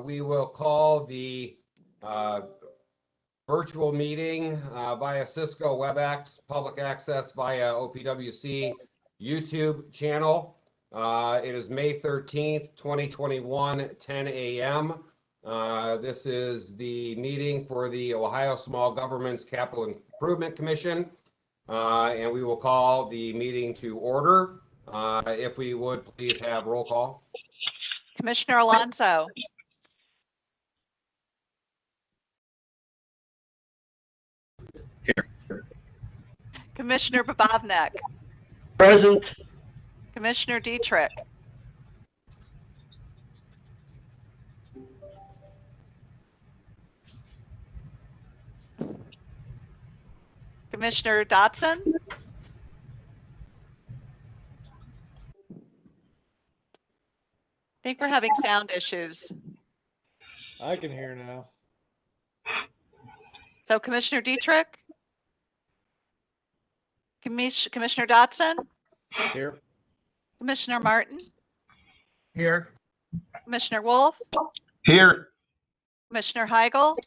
we will call the virtual meeting via Cisco WebEx, public access via OPWC YouTube channel. It is May 13th, 2021, 10 a.m. This is the meeting for the Ohio Small Governments Capital Improvement Commission, and we will call the meeting to order. If we would please have roll call. Commissioner Alonso. Here. Commissioner Bobovnik. Present. Commissioner Dietrich. Commissioner Dotson. I think we're having sound issues. I can hear now. So Commissioner Dietrich? Commissioner Dotson? Here. Commissioner Martin? Here. Commissioner Wolf? Here. Commissioner Heigl?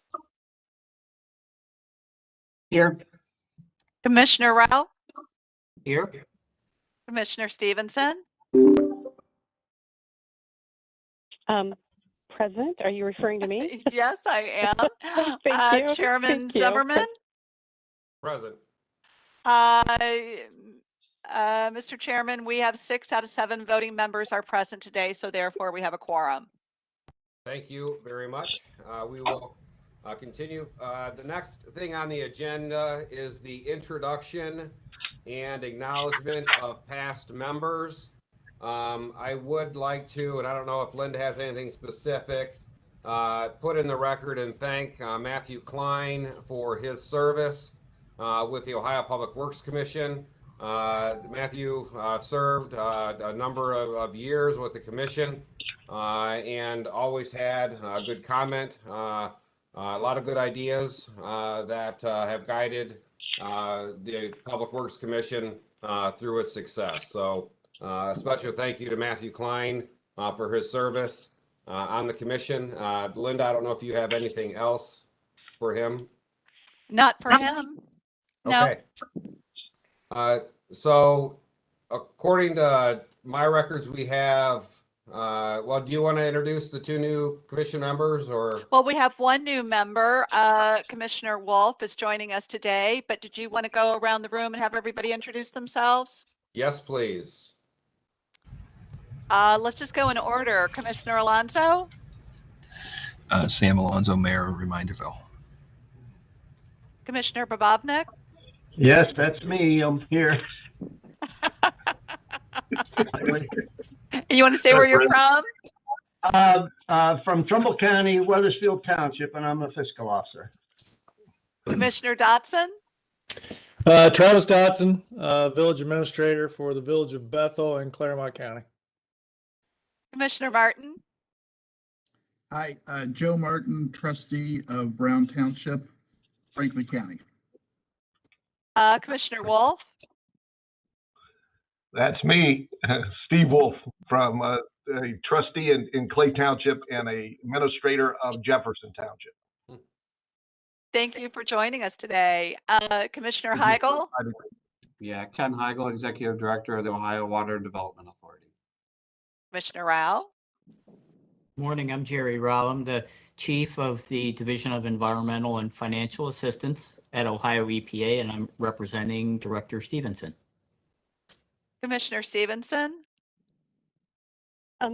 Here. Commissioner Rao? Here. Commissioner Stevenson? Present. Are you referring to me? Yes, I am. Thank you. Chairman Thank you. Zimmerman? Present. Mr. Chairman, we have 6 out of 7 voting members are present today, so therefore we have a quorum. Thank you very much. We will continue. The next thing on the agenda is the introduction and acknowledgement of past members. I would like to, and I don't know if Linda has anything specific, put in the record and thank Matthew Klein for his service with the Ohio Public Works Commission. Matthew served a number of years with the commission and always had a good comment, a lot of good ideas that have guided the Public Works Commission through its success. So a special thank you to Matthew Klein for his service on the commission. Linda, I don't know if you have anything else for him. Not for him. No. Okay. So according to my records, we have, well, do you want to introduce the 2 new commission members or? Well, we have 1 new member. Commissioner Wolf is joining us today, but did you want to go around the room and have everybody introduce themselves? Yes, please. Let's just go in order. Commissioner Alonso? Sam Alonso, Mayor of Reminderville. Commissioner Bobovnik? Yes, that's me. I'm here. You want to stay where you're from? From Trumbull County, Weathersfield Township, and I'm a fiscal officer. Commissioner Dotson? Travis Dotson, Village Administrator for the Village of Bethel in Claremont County. Commissioner Martin? Hi, Joe Martin, trustee of Brown Township, Franklin County. Commissioner Wolf? That's me, Steve Wolf, from a trustee in Clay Township and a administrator of Jefferson Township. Thank you for joining us today. Commissioner Heigl? Yeah, Ken Heigl, Executive Director of the Ohio Water Development Authority. Commissioner Rao? Morning, I'm Jerry Rao. I'm the Chief of the Division of Environmental and Financial Assistance at Ohio EPA, and I'm representing Director Stevenson. Commissioner Stevenson?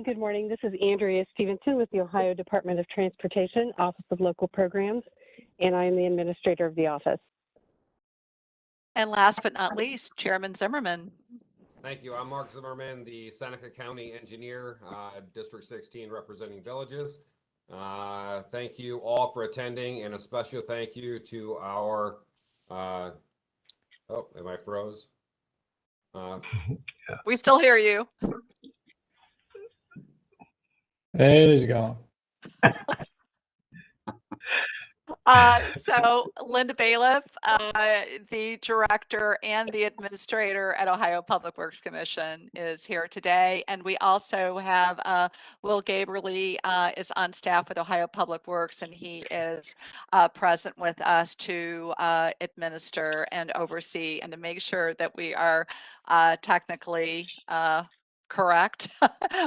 Good morning. This is Andrea Stevenson with the Ohio Department of Transportation, Office of Local Programs, and I am the administrator of the office. And last but not least, Chairman Zimmerman. Thank you. I'm Mark Zimmerman, the Seneca County Engineer, District 16, representing villages. Thank you all for attending, and a special thank you to our, oh, am I froze? We still hear you. And he's gone. So Linda Bailiff, the director and the administrator at Ohio Public Works Commission, is here today. And we also have Will Gaberly is on staff with Ohio Public Works, and he is present with us to administer and oversee and to make sure that we are technically correct.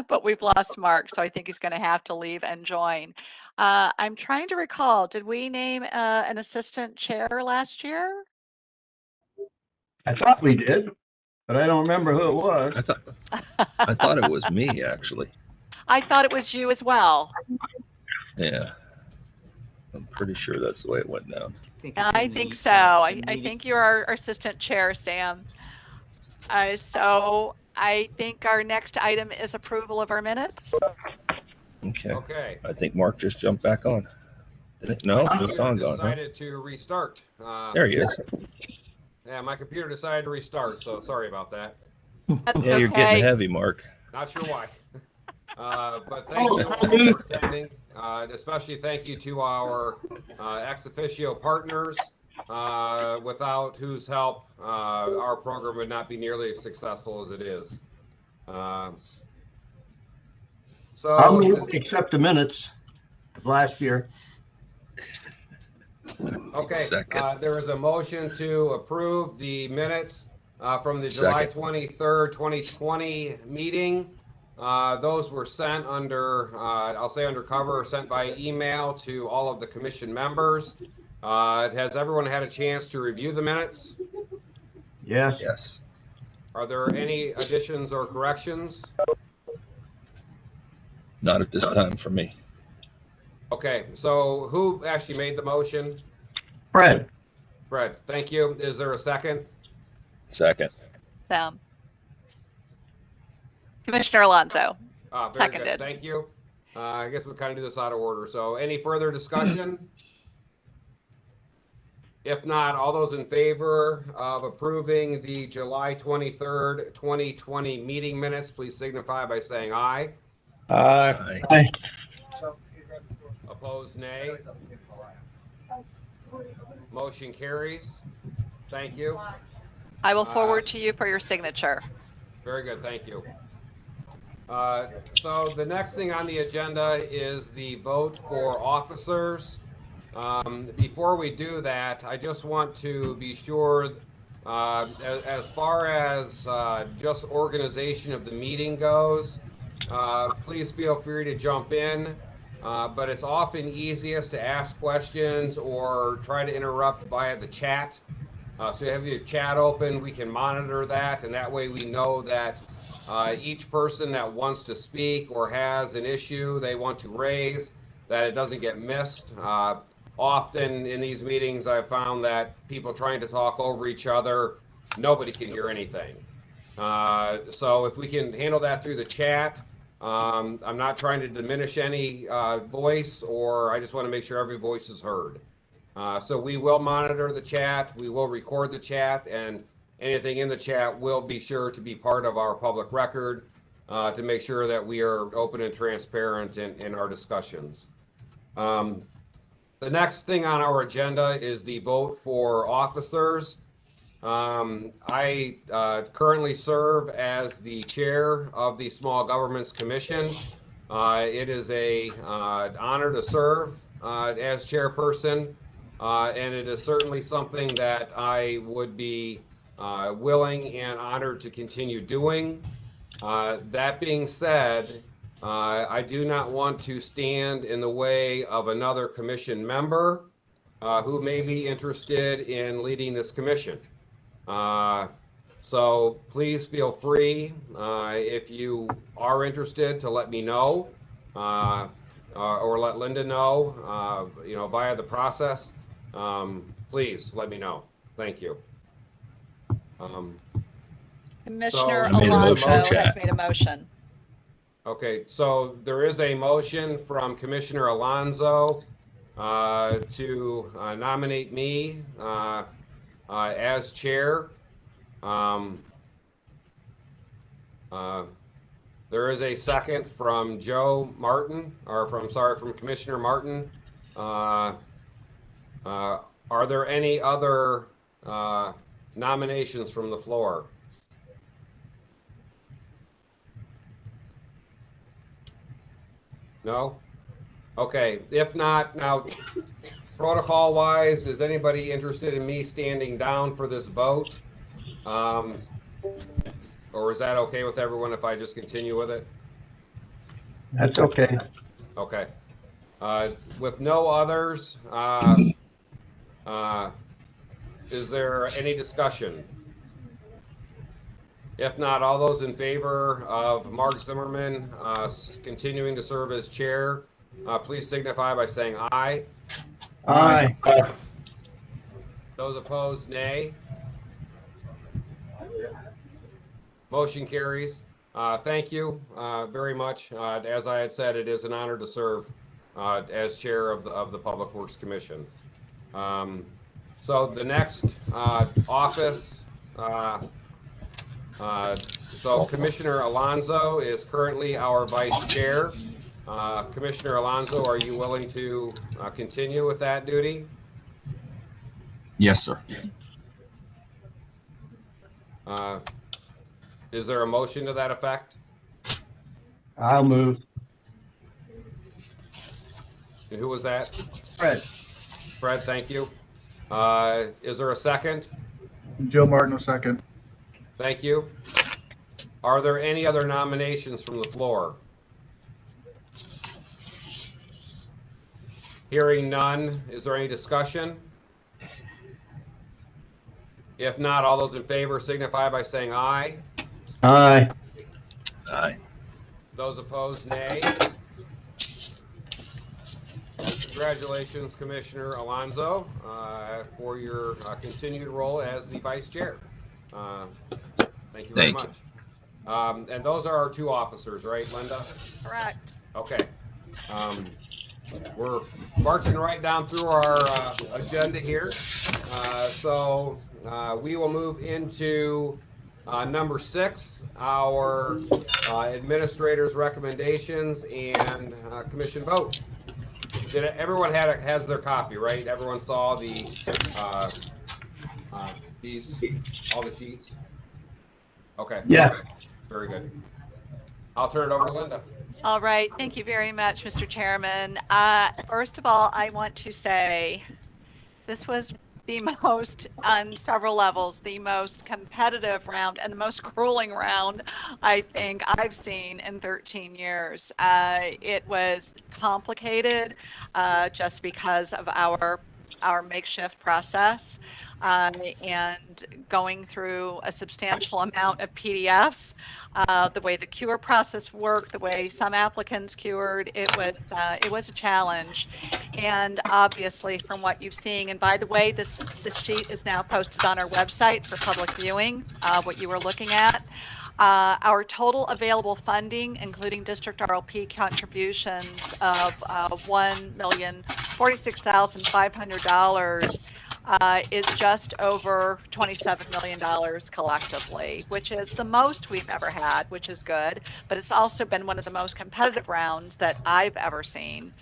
But we've lost Mark, so I think he's going to have to leave and join. I'm trying to recall, did we name an assistant chair last year? I thought we did, but I don't remember who it was. I thought it was me, actually. I thought it was you as well. Yeah. I'm pretty sure that's the way it went down. I think so. I think you're our assistant chair, Sam. So I think our next item is approval of our minutes. Okay. Okay. I think Mark just jumped back on. Didn't it? No, My it was computer gone, huh? decided to restart. There he is. Yeah, my computer decided to restart, so sorry about that. Yeah, you're getting heavy, Mark. Not sure why. But thank you all for attending. Especially thank you to our ex officio partners, without whose help our program would not be nearly as successful as it is. I'll So, move to accept the minutes of last year. okay, Second. there is a motion to approve the minutes from the July Second. 23rd, 2020 meeting. Those were sent under, I'll say under cover, sent by email to all of the commission members. Has everyone had a chance to review the minutes? Yes. Yes. Are there any additions or corrections? Not at this time for me. Okay, so who actually made the motion? Fred. Fred, thank you. Is there a second? Second. Sam. Commissioner Alonso. Very good. Seconded. Thank you. I guess we'll kind of do this out of order. So any further discussion? If not, all those in favor of approving the July 23rd, 2020 meeting minutes, please signify by saying aye. Aye. Aye. Opposed, nay. Motion carries. Thank you. I will forward to you for your signature. Very good, thank you. So the next thing on the agenda is the vote for officers. Before we do that, I just want to be sure, as far as just organization of the meeting goes, please feel free to jump in, but it's often easiest to ask questions or try to interrupt via the chat. So you have your chat open, we can monitor that, and that way we know that each person that wants to speak or has an issue they want to raise, that it doesn't get missed. Often in these meetings, I've found that people trying to talk over each other, nobody can hear anything. So if we can handle that through the chat, I'm not trying to diminish any voice, or I just want to make sure every voice is heard. So we will monitor the chat, we will record the chat, and anything in the chat will be sure to be part of our public record to make sure that we are open and transparent in our discussions. The next thing on our agenda is the vote for officers. I currently serve as the chair of the Small Governments Commission. It is an honor to serve as chairperson, and it is certainly something that I would be willing and honored to continue doing. That being said, I do not want to stand in the way of another commission member who may be interested in leading this commission. So please feel free, if you are interested, to let me know or let Linda know, via the process. Please let me know. Thank you. Commissioner I made a Alonso motion. has made a motion. Okay, so there is a motion from Commissioner Alonso to nominate me as chair. There is a second from Joe Martin, or from Commissioner Martin. Are there any other nominations from the floor? No? Okay, if not, now protocol wise, is anybody interested in me standing down for this vote? Or is that okay with everyone if I just continue with it? That's okay. Okay. With no others, is there any discussion? If not, all those in favor of Mark Zimmerman continuing to serve as chair, please signify by saying aye. Aye. Those opposed, nay. Motion carries. Thank you very much. As I had said, it is an honor to serve as chair of the Public Works Commission. So the next office, so Commissioner Alonso is currently our vice chair. Commissioner Alonso, are you willing to continue with that duty? Yes, sir. Is there a motion to that effect? I'll move. And who was that? Fred. Fred, thank you. Is there a second? Joe Martin, a second. Thank you. Are there any other nominations from the floor? Hearing none, is there any discussion? If not, all those in favor signify by saying aye. Aye. Aye. Those opposed, nay. Congratulations, Commissioner Alonso, for your continued role as the vice chair. Thank you very much. And those are our two officers, right, Linda? Correct. Okay. We're marching right down through our agenda here. So we will move into number 6, our administrator's recommendations and commission vote. Did everyone has their copy, right? Everyone saw the all the sheets? Okay. Yeah. Very good. I'll turn it over to Linda. All right. Thank you very much, Mr. Chairman. First of all, I want to say this was the most, on several levels, the most competitive round and the most grueling round I think I've seen in 13 years. It was complicated just because of our makeshift process and going through a substantial amount of PDFs, the way the cure process worked, the way some applicants cured, it was a challenge. And obviously from what you've seen, and by the way, this sheet is now posted on our website for public viewing, what you were looking at. Our total available funding, including district RLP contributions of $1,046,500, is just over $27 million collectively, which is the most we've ever had, which is good, but it's also been one of the most competitive rounds that I've ever seen.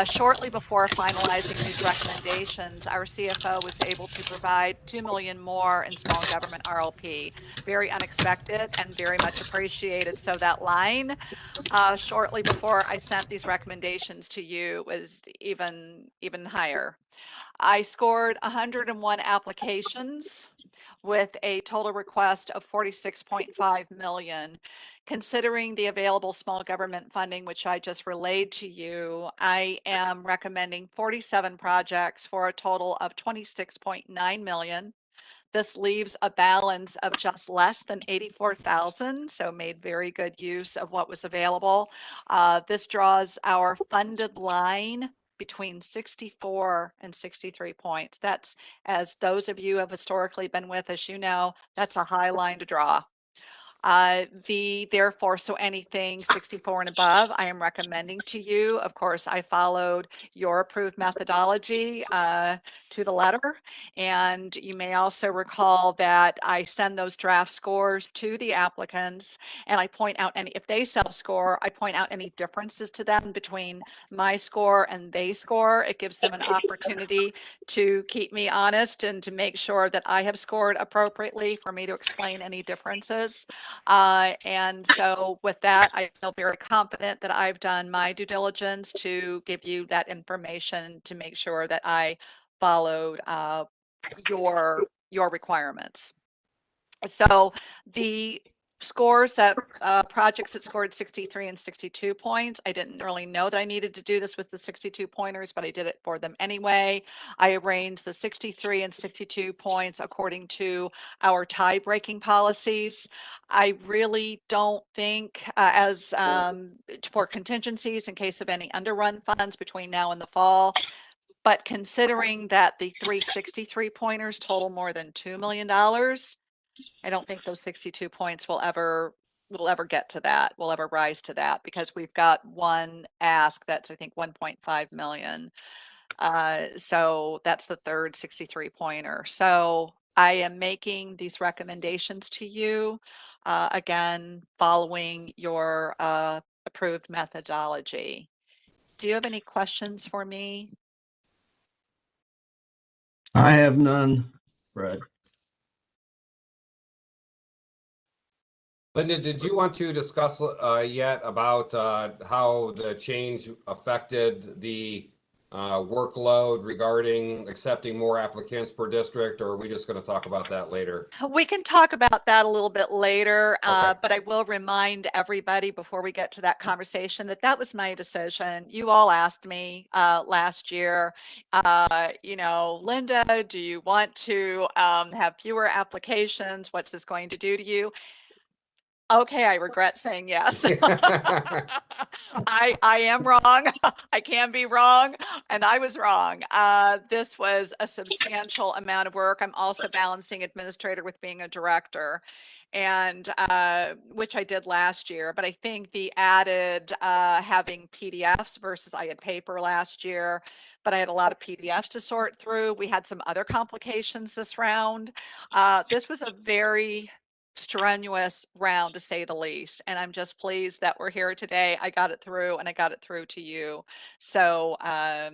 Shortly before finalizing these recommendations, our CFO was able to provide $2 million more in small government RLP. Very unexpected and very much appreciated. So that line shortly before I sent these recommendations to you was even higher. I scored 101 applications with a total request of 46.5 million. Considering the available small government funding, which I just relayed to you, I am recommending 47 projects for a total of 26.9 million. This leaves a balance of just less than 84,000, so made very good use of what was available. This draws our funded line between 64 and 63 points. That's, as those of you who have historically been with us, you know, that's a high line to draw. Therefore, so anything 64 and above, I am recommending to you. Of course, I followed your approved methodology to the letter. And you may also recall that I send those draft scores to the applicants and I point out any, if they self-score, I point out any differences to them between my score and they score. It gives them an opportunity to keep me honest and to make sure that I have scored appropriately for me to explain any differences. And so with that, I feel very confident that I've done my due diligence to give you that information to make sure that I followed your requirements. So the scores that projects that scored 63 and 62 points, I didn't really know that I needed to do this with the 62 pointers, but I did it for them anyway. I arranged the 63 and 62 points according to our tie breaking policies. I really don't think for contingencies in case of any underrun funds between now and the fall, but considering that the 363 pointers total more than $2 million, I don't think those 62 points will ever get to that, will ever rise to that, because we've got one ask that's, I think, 1.5 million. So that's the third 63 pointer. So I am making these recommendations to you, again, following your approved methodology. Do you have any questions for me? I have none, Fred. Linda, did you want to discuss yet about how the change affected the workload regarding accepting more applicants per district, or are we just going to talk about that later? We can talk about that a little bit later, Okay. but I will remind everybody before we get to that conversation that that was my decision. You all asked me last year, Linda, do you want to have fewer applications? What's this going to do to you? Okay, I regret saying yes. I am wrong. I can be wrong, and I was wrong. This was a substantial amount of work. I'm also balancing administrator with being a director, and which I did last year. But I think the added having PDFs versus I had paper last year, but I had a lot of PDFs to sort through. We had some other complications this round. This was a very strenuous round, to say the least, and I'm just pleased that we're here today. I got it through, and I got it through to you. So I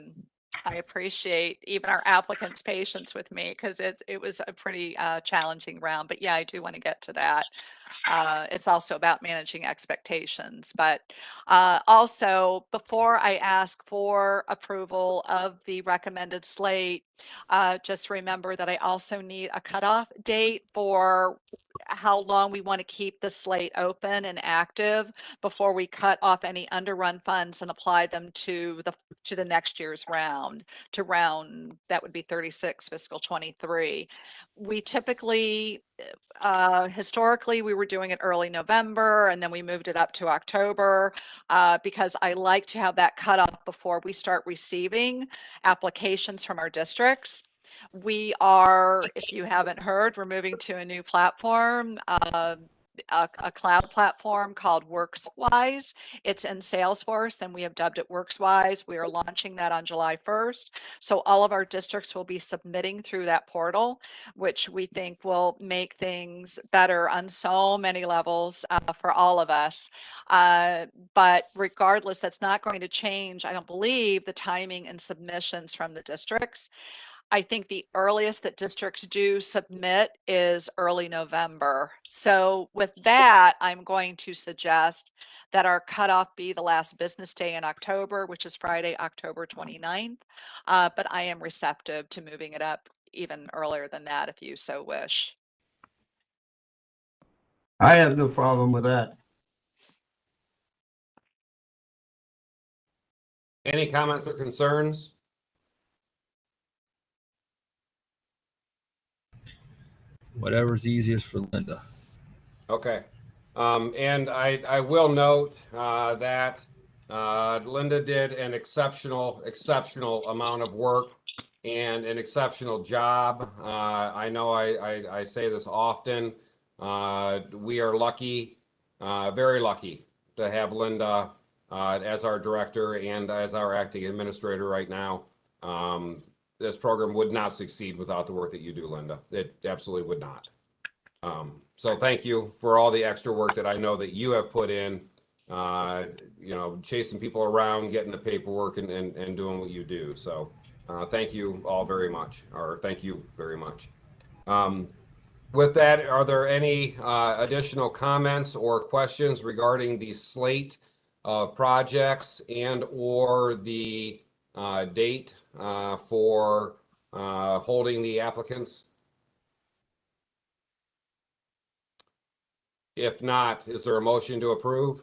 appreciate even our applicants' patience with me, because it was a pretty challenging round. But yeah, I do want to get to that. It's also about managing expectations. But also, before I ask for approval of the recommended slate, just remember that I also need a cutoff date for how long we want to keep the slate open and active before we cut off any underrun funds and apply them to the next year's round, that would be 36 fiscal 23. We typically historically we were doing it early November, and then we moved it up to October because I like to have that cutoff before we start receiving applications from our districts. We are, if you haven't heard, we're moving to a new platform, a cloud platform called WorksWise. It's in Salesforce, and we have dubbed it WorksWise. We are launching that on July 1st. So all of our districts will be submitting through that portal, which we think will make things better on so many levels for all of us. But regardless, that's not going to change, I don't believe, the timing and submissions from the districts. I think the earliest that districts do submit is early November. So with that, I'm going to suggest that our cutoff be the last business day in October, which is Friday, October 29th. But I am receptive to moving it up even earlier than that if you so wish. I have no problem with that. Any comments or concerns? Whatever's easiest for Linda. Okay. And I will note that Linda did an exceptional amount of work and an exceptional job. I know I say this often, We are lucky, very lucky, to have Linda as our director and as our acting administrator right now. This program would not succeed without the work that you do, Linda. It absolutely would not. So thank you for all the extra work that I know that you have put in, chasing people around, getting the paperwork and doing what you do. So thank you all very much, or thank you very much. With that, are there any additional comments or questions regarding the slate of projects and or the date for holding the applicants? If not, is there a motion to approve?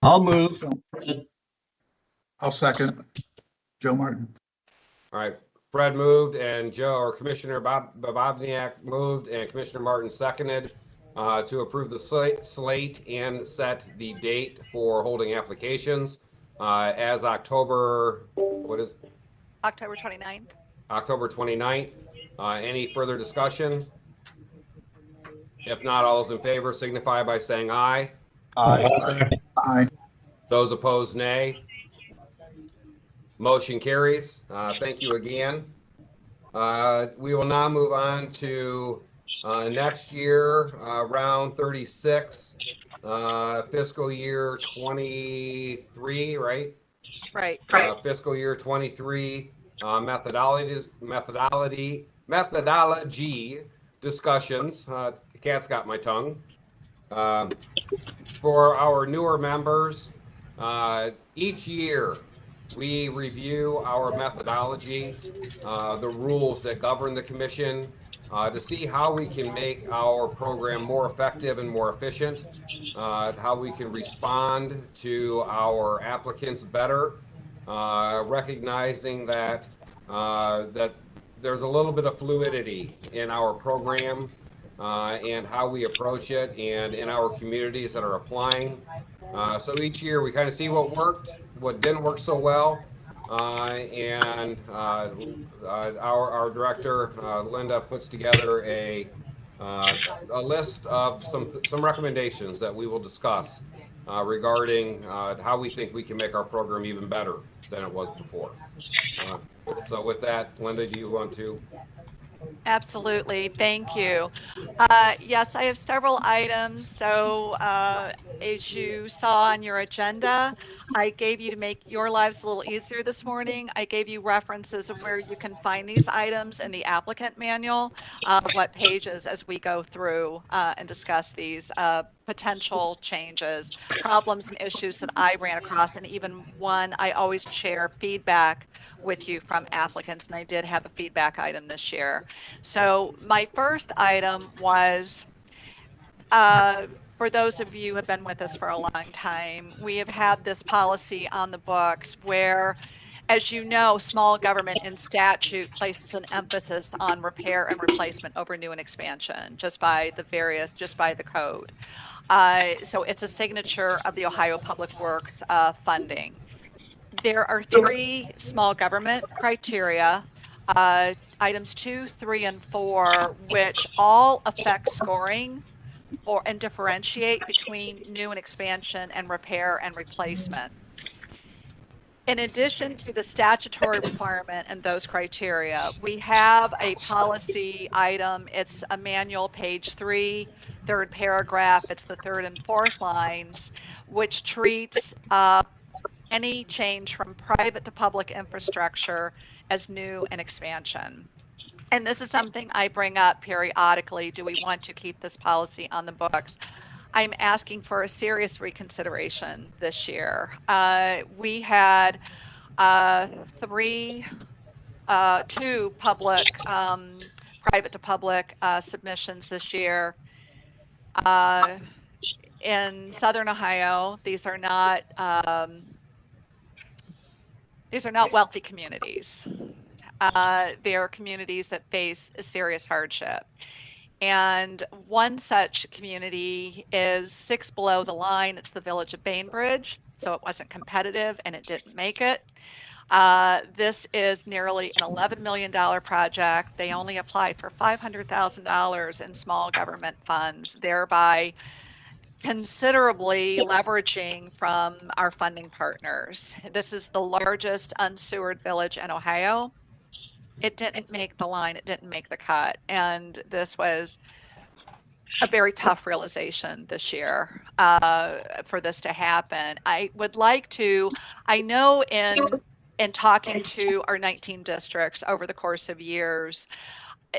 I'll move. So, I'll second. Joe Martin. All right, Fred moved and Joe, or Commissioner Bobovniak moved and Commissioner Martin seconded to approve the slate and set the date for holding applications as October 29th. October 29th. Any further discussion? If not, all those in favor signify by saying aye. Aye. Aye. Those opposed, nay. Motion carries. Thank you again. We will now move on to next year, round 36, fiscal year 23, right? Right. Fiscal year 23 methodology discussions. The cat's got my tongue. For our newer members, each year we review our methodology, the rules that govern the commission, to see how we can make our program more effective and more efficient, how we can respond to our applicants better, recognizing that there's a little bit of fluidity in our program and how we approach it and in our communities that are applying. So each year we kind of see what worked, what didn't work so well, and our director Linda puts together a list of some recommendations that we will discuss regarding how we think we can make our program even better than it was before. So with that, Linda, do you want to? Absolutely. Thank you. Yes, I have several items. So as you saw on your agenda, I gave you, to make your lives a little easier this morning, I gave you references of where you can find these items in the applicant manual, what pages, as we go through and discuss these potential changes, problems and issues that I ran across. And even one, I always share feedback with you from applicants, and I did have a feedback item this year. So my first item was, for those of you who have been with us for a long time, we have had this policy on the books where, as you know, small government in statute places an emphasis on repair and replacement over new and expansion, just by the code. So it's a signature of the Ohio Public Works funding. There are 3 small government criteria, items 2, 3, and 4, which all affect scoring and differentiate between new and expansion and repair and replacement. In addition to the statutory requirement and those criteria, we have a policy item. It's a manual, page 3, third paragraph. It's the 3rd and 4th lines, which treats any change from private to public infrastructure as new and expansion. And this is something I bring up periodically. Do we want to keep this policy on the books? I'm asking for a serious reconsideration this year. We had 2 public, private to public submissions this year. In Southern Ohio, these are not wealthy communities. They are communities that face a serious hardship. And one such community is 6 below the line. It's the village of Bainbridge. So it wasn't competitive and it didn't make it. This is nearly an $11 million project. They only applied for $500,000 in small government funds, thereby considerably leveraging from our funding partners. This is the largest unsewered village in Ohio. It didn't make the line, it didn't make the cut. And this was a very tough realization this year for this to happen. I would like to, I know in talking to our 19 districts over the course of years,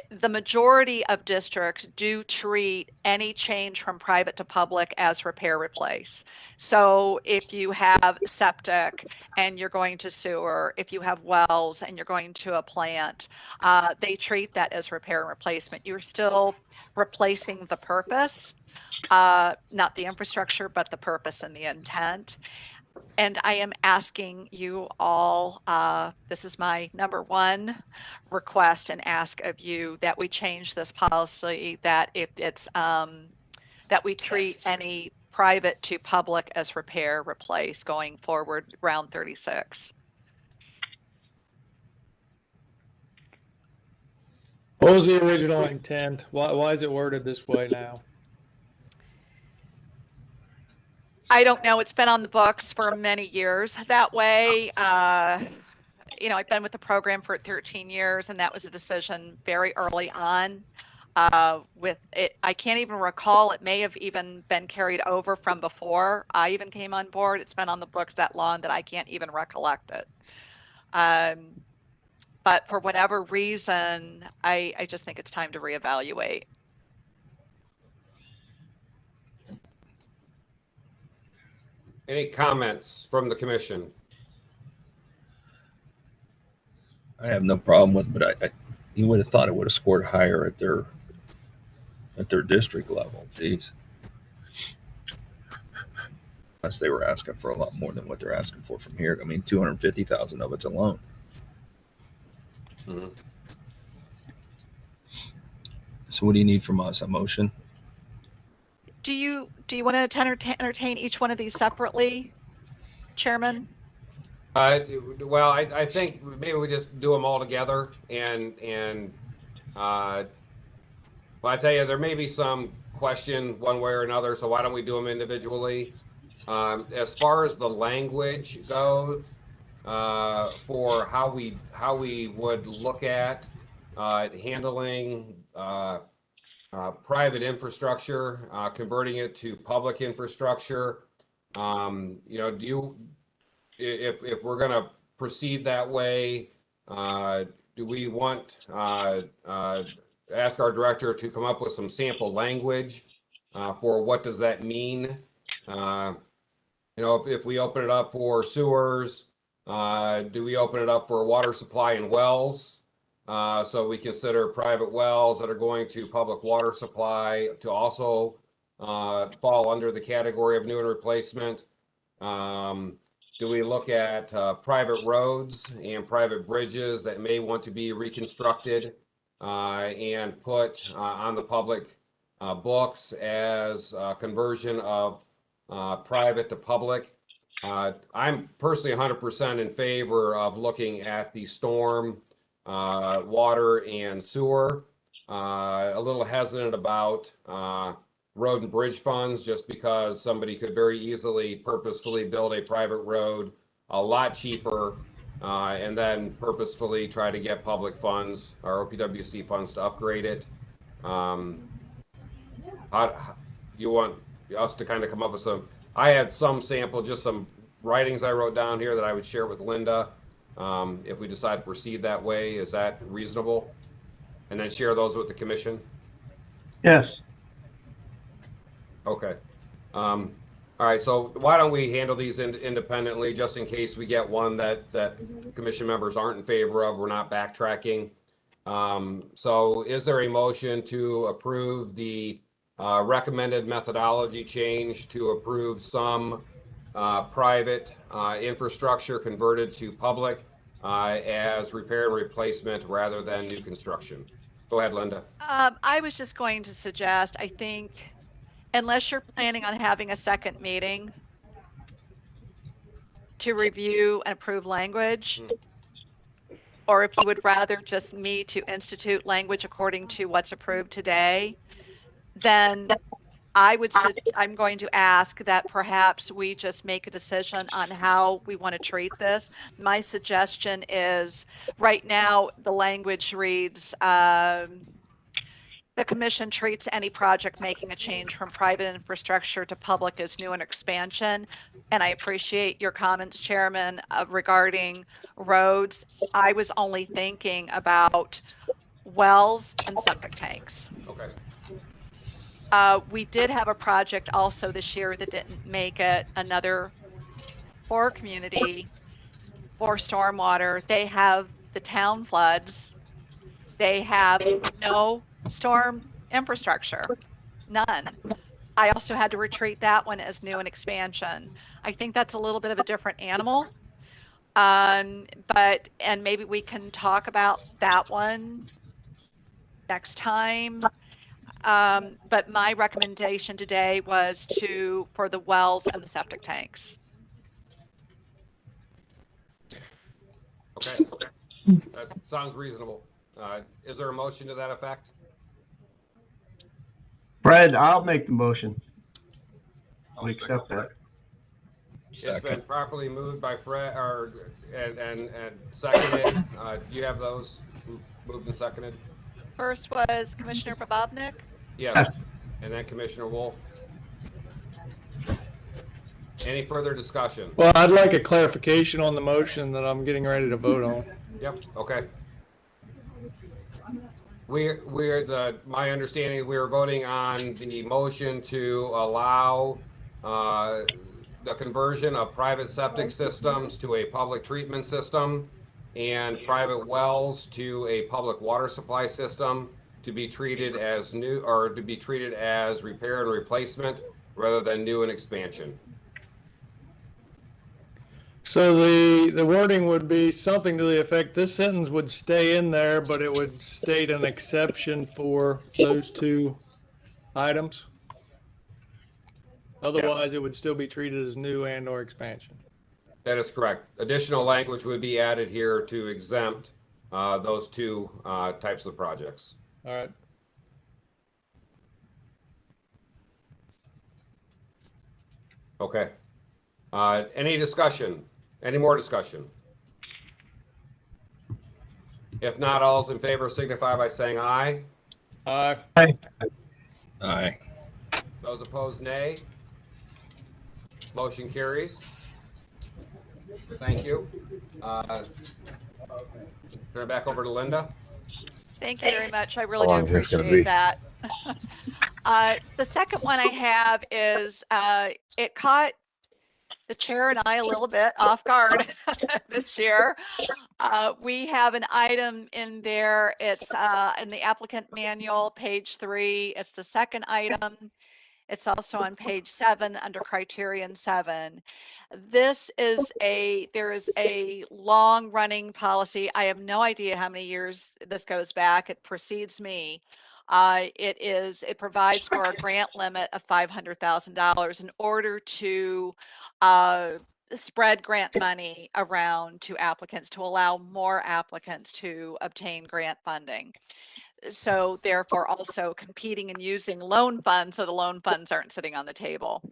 the majority of districts do treat any change from private to public as repair replace. So if you have septic and you're going to sewer, if you have wells and you're going to a plant, they treat that as repair and replacement. You're still replacing the purpose, not the infrastructure, but the purpose and the intent. And I am asking you all, this is my number one request and ask of you, that we change this policy, that if it's, that we treat any private to public as repair, replace going forward, round 36. What was the original intent? Why is it worded this way now? I don't know. It's been on the books for many years that way. You know, I've been with the program for 13 years, and that was a decision very early on. With it, I can't even recall. It may have even been carried over from before I even came on board. It's been on the books that long that I can't even recollect it. But for whatever reason, I just think it's time to reevaluate. Any comments from the commission? I have no problem with, but you would have thought it would have scored higher at their district level. Jeez. Unless they were asking for a lot more than what they're asking for from here. I mean, 250,000 of it's a loan. Mm-hmm. So what do you need from us? A motion? Do you want to entertain each one of these separately, Chairman? Well, I think maybe we just do them all together, and well, I tell you, there may be some question one way or another, so why don't we do them individually? As far as the language goes, for how we would look at handling private infrastructure, converting it to public infrastructure, you know, if we're going to proceed that way, do we want ask our director to come up with some sample language for what does that mean? You know, if we open it up for sewers, do we open it up for water supply and wells? So we consider private wells that are going to public water supply to also fall under the category of new and replacement. Do we look at private roads and private bridges that may want to be reconstructed and put on the public books as a conversion of private to public? I'm personally 100% in favor of looking at the storm, water, and sewer. A little hesitant about road and bridge funds, just because somebody could very easily purposefully build a private road a lot cheaper and then purposefully try to get public funds or OPWC funds to upgrade it. You want us to kind of come up with some? I had some sample, just some writings I wrote down here that I would share with Linda. If we decide to proceed that way, is that reasonable? And then share those with the commission? Yes. Okay. All right, so why don't we handle these independently, just in case we get one that commission members aren't in favor of, we're not backtracking. So is there a motion to approve the recommended methodology change to approve some private infrastructure converted to public as repair and replacement rather than new construction? Go ahead, Linda. I was just going to suggest, I think, unless you're planning on having a second meeting to review and approve language, or if you would rather just me to institute language according to what's approved today, then I'm going to ask that perhaps we just make a decision on how we want to treat this. My suggestion is, right now, the language reads, the commission treats any project making a change from private infrastructure to public as new and expansion. And I appreciate your comments, Chairman, regarding roads. I was only thinking about wells and septic tanks. Okay. We did have a project also this year that didn't make it, another for community, for stormwater. They have the town floods. They have no storm infrastructure, none. I also had to retreat that one as new and expansion. I think that's a little bit of a different animal. But maybe we can talk about that one next time. But my recommendation today was for the wells and the septic tanks. Okay. That sounds reasonable. Is there a motion to that effect? Fred, I'll make the motion. We accept that. It's been Second. properly moved by Fred, and seconded. Do you have those moved and seconded? First was Commissioner Babovnik. Yes. And then Commissioner Wolf. Any further discussion? Well, I'd like a clarification on the motion that I'm getting ready to vote on. Yep. Okay. My understanding, we're voting on the motion to allow the conversion of private septic systems to a public treatment system and private wells to a public water supply system to be treated as new, or to be treated as repair and replacement rather than new and expansion. So the wording would be something to the effect, this sentence would stay in there, but it would state an exception for those two items. Otherwise, it would still be treated as new and or expansion. That is correct. Additional language would be added here to exempt those two types of projects. All right. Okay. Any discussion? Any more discussion? If not, all's in favor signify by saying aye. Aye. Aye. Those opposed, nay. Motion carries. Thank you. Turn it back over to Linda. Thank you very much. I really How do long is this gonna appreciate be? that. The second one I have is, it caught the chair and I a little bit off guard this year. We have an item in there. It's in the applicant manual, page 3. It's the second item. It's also on page 7 under criterion 7. There is a long running policy. I have no idea how many years this goes back. It precedes me. It provides for a grant limit of $500,000 in order to spread grant money around to applicants, to allow more applicants to obtain grant funding. So therefore also competing and using loan funds, so the loan funds aren't sitting on the table.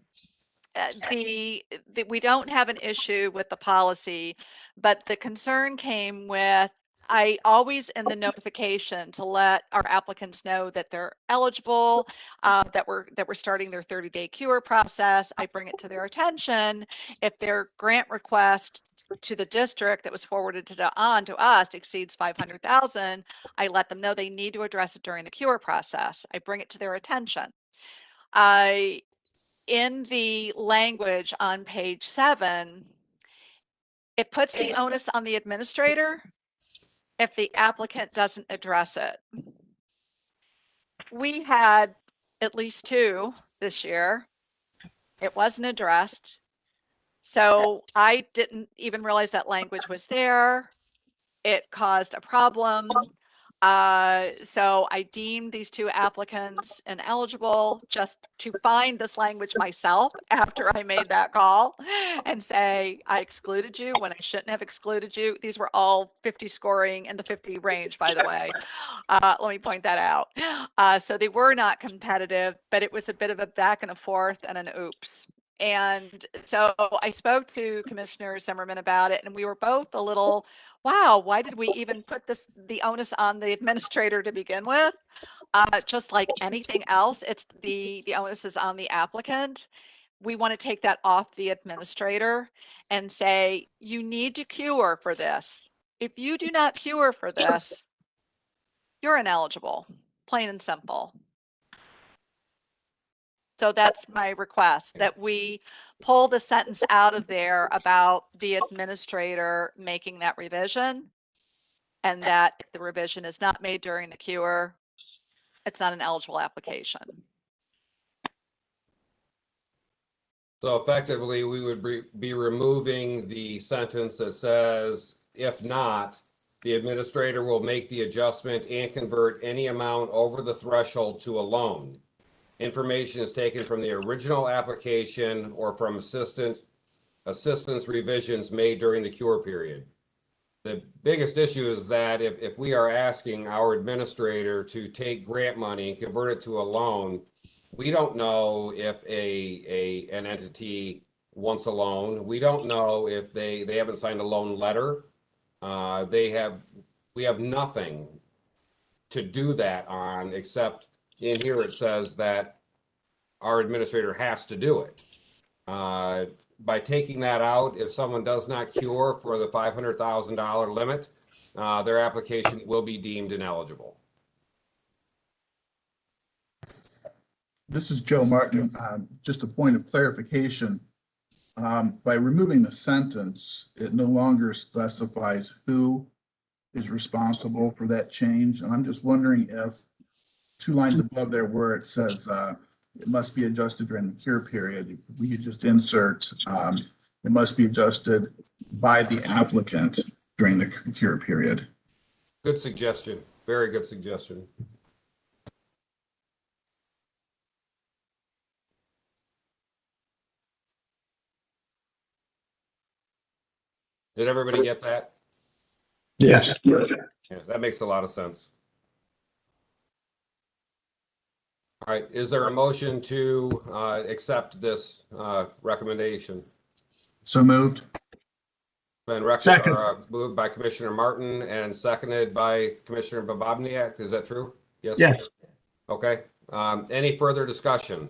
We don't have an issue with the policy, but the concern came with, I always in the notification to let our applicants know that they're eligible, that we're starting their 30-day cure process. I bring it to their attention if their grant request to the district that was forwarded on to us exceeds 500,000. I let them know they need to address it during the cure process. I bring it to their attention. In the language on page 7, it puts the onus on the administrator if the applicant doesn't address it. We had at least 2 this year. It wasn't addressed. So I didn't even realize that language was there. It caused a problem. So I deemed these two applicants ineligible just to find this language myself after I made that call and say, I excluded you when I shouldn't have excluded you. These were all 50 scoring in the 50 range, by the way. Let me point that out. So they were not competitive, but it was a bit of a back and a forth and an oops. And so I spoke to Commissioner Zimmerman about it, and we were both a little, wow, why did we even put the onus on the administrator to begin with? Just like anything else, it's the onus is on the applicant. We want to take that off the administrator and say, you need to cure for this. If you do not cure for this, you're ineligible, plain and simple. So that's my request, that we pull the sentence out of there about the administrator making that revision, and that if the revision is not made during the cure, it's not an eligible application. So effectively, we would be removing the sentence that says, if not, the administrator will make the adjustment and convert any amount over the threshold to a loan. Information is taken from the original application or from assistance revisions made during the cure period. The biggest issue is that if we are asking our administrator to take grant money and convert it to a loan, we don't know if an entity wants a loan. We don't know if they haven't signed a loan letter. We have nothing to do that on, except in here it says that our administrator has to do it. By taking that out, if someone does not cure for the $500,000 limit, their application will be deemed ineligible. This is Joe Martin. Just a point of clarification. By removing the sentence, it no longer specifies who is responsible for that change. And I'm just wondering if 2 lines above there where it says it must be adjusted during the cure period, we could just insert it must be adjusted by the applicant during the cure period. Good suggestion. Very good suggestion. Did everybody get that? Yes. Yeah, that makes a lot of sense. All right, is there a motion to accept this recommendation? So moved. Been moved by Commissioner Martin and seconded by Commissioner Bababniak. Is that true? Yes. Yes. Okay. Any further discussion?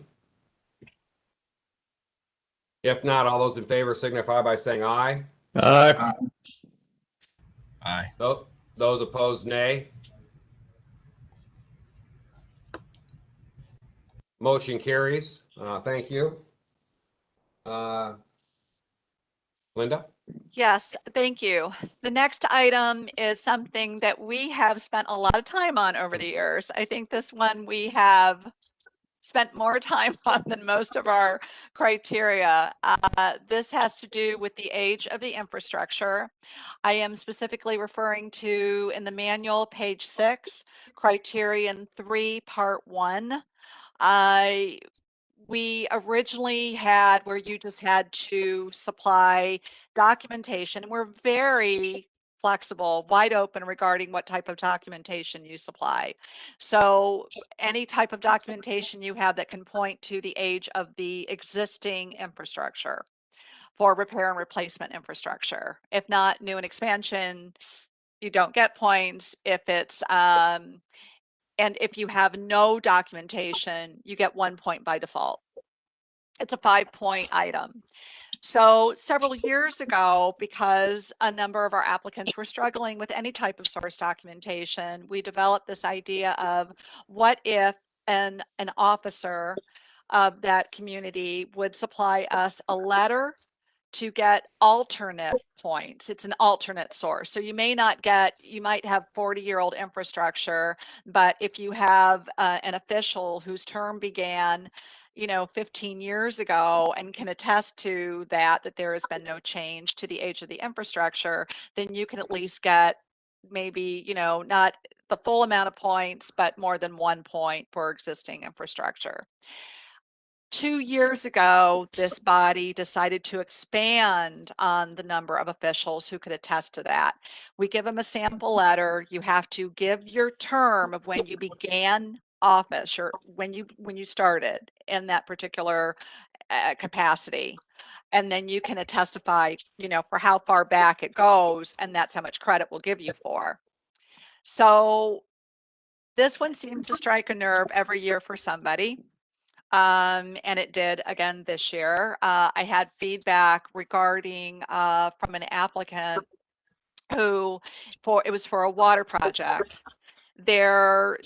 If not, all those in favor signify by saying aye. Aye. Aye. Those opposed, nay. Motion carries. Thank you. Linda? Yes, thank you. The next item is something that we have spent a lot of time on over the years. I think this one we have spent more time on than most of our criteria. This has to do with the age of the infrastructure. I am specifically referring to, in the manual, page 6, criterion 3, part 1. We originally had where you just had to supply documentation. We're very flexible, wide open regarding what type of documentation you supply. So any type of documentation you have that can point to the age of the existing infrastructure for repair and replacement infrastructure. If not new and expansion, you don't get points. If it's and if you have no documentation, you get 1 point by default. It's a 5-point item. So several years ago, because a number of our applicants were struggling with any type of source documentation, we developed this idea of what if an officer of that community would supply us a letter to get alternate points. It's an alternate source. So you may not get, you might have 40-year-old infrastructure, but if you have an official whose term began 15 years ago and can attest to that there has been no change to the age of the infrastructure, then you can at least get maybe, not the full amount of points, but more than 1 point for existing infrastructure. 2 years ago, this body decided to expand on the number of officials who could attest to that. We give them a sample letter. You have to give your term of when you began office or when you started in that particular capacity. And then you can testify, for how far back it goes, and that's how much credit we'll give you for. So this one seems to strike a nerve every year for somebody. And it did again this year. I had feedback regarding from an applicant who it was for a water project. Their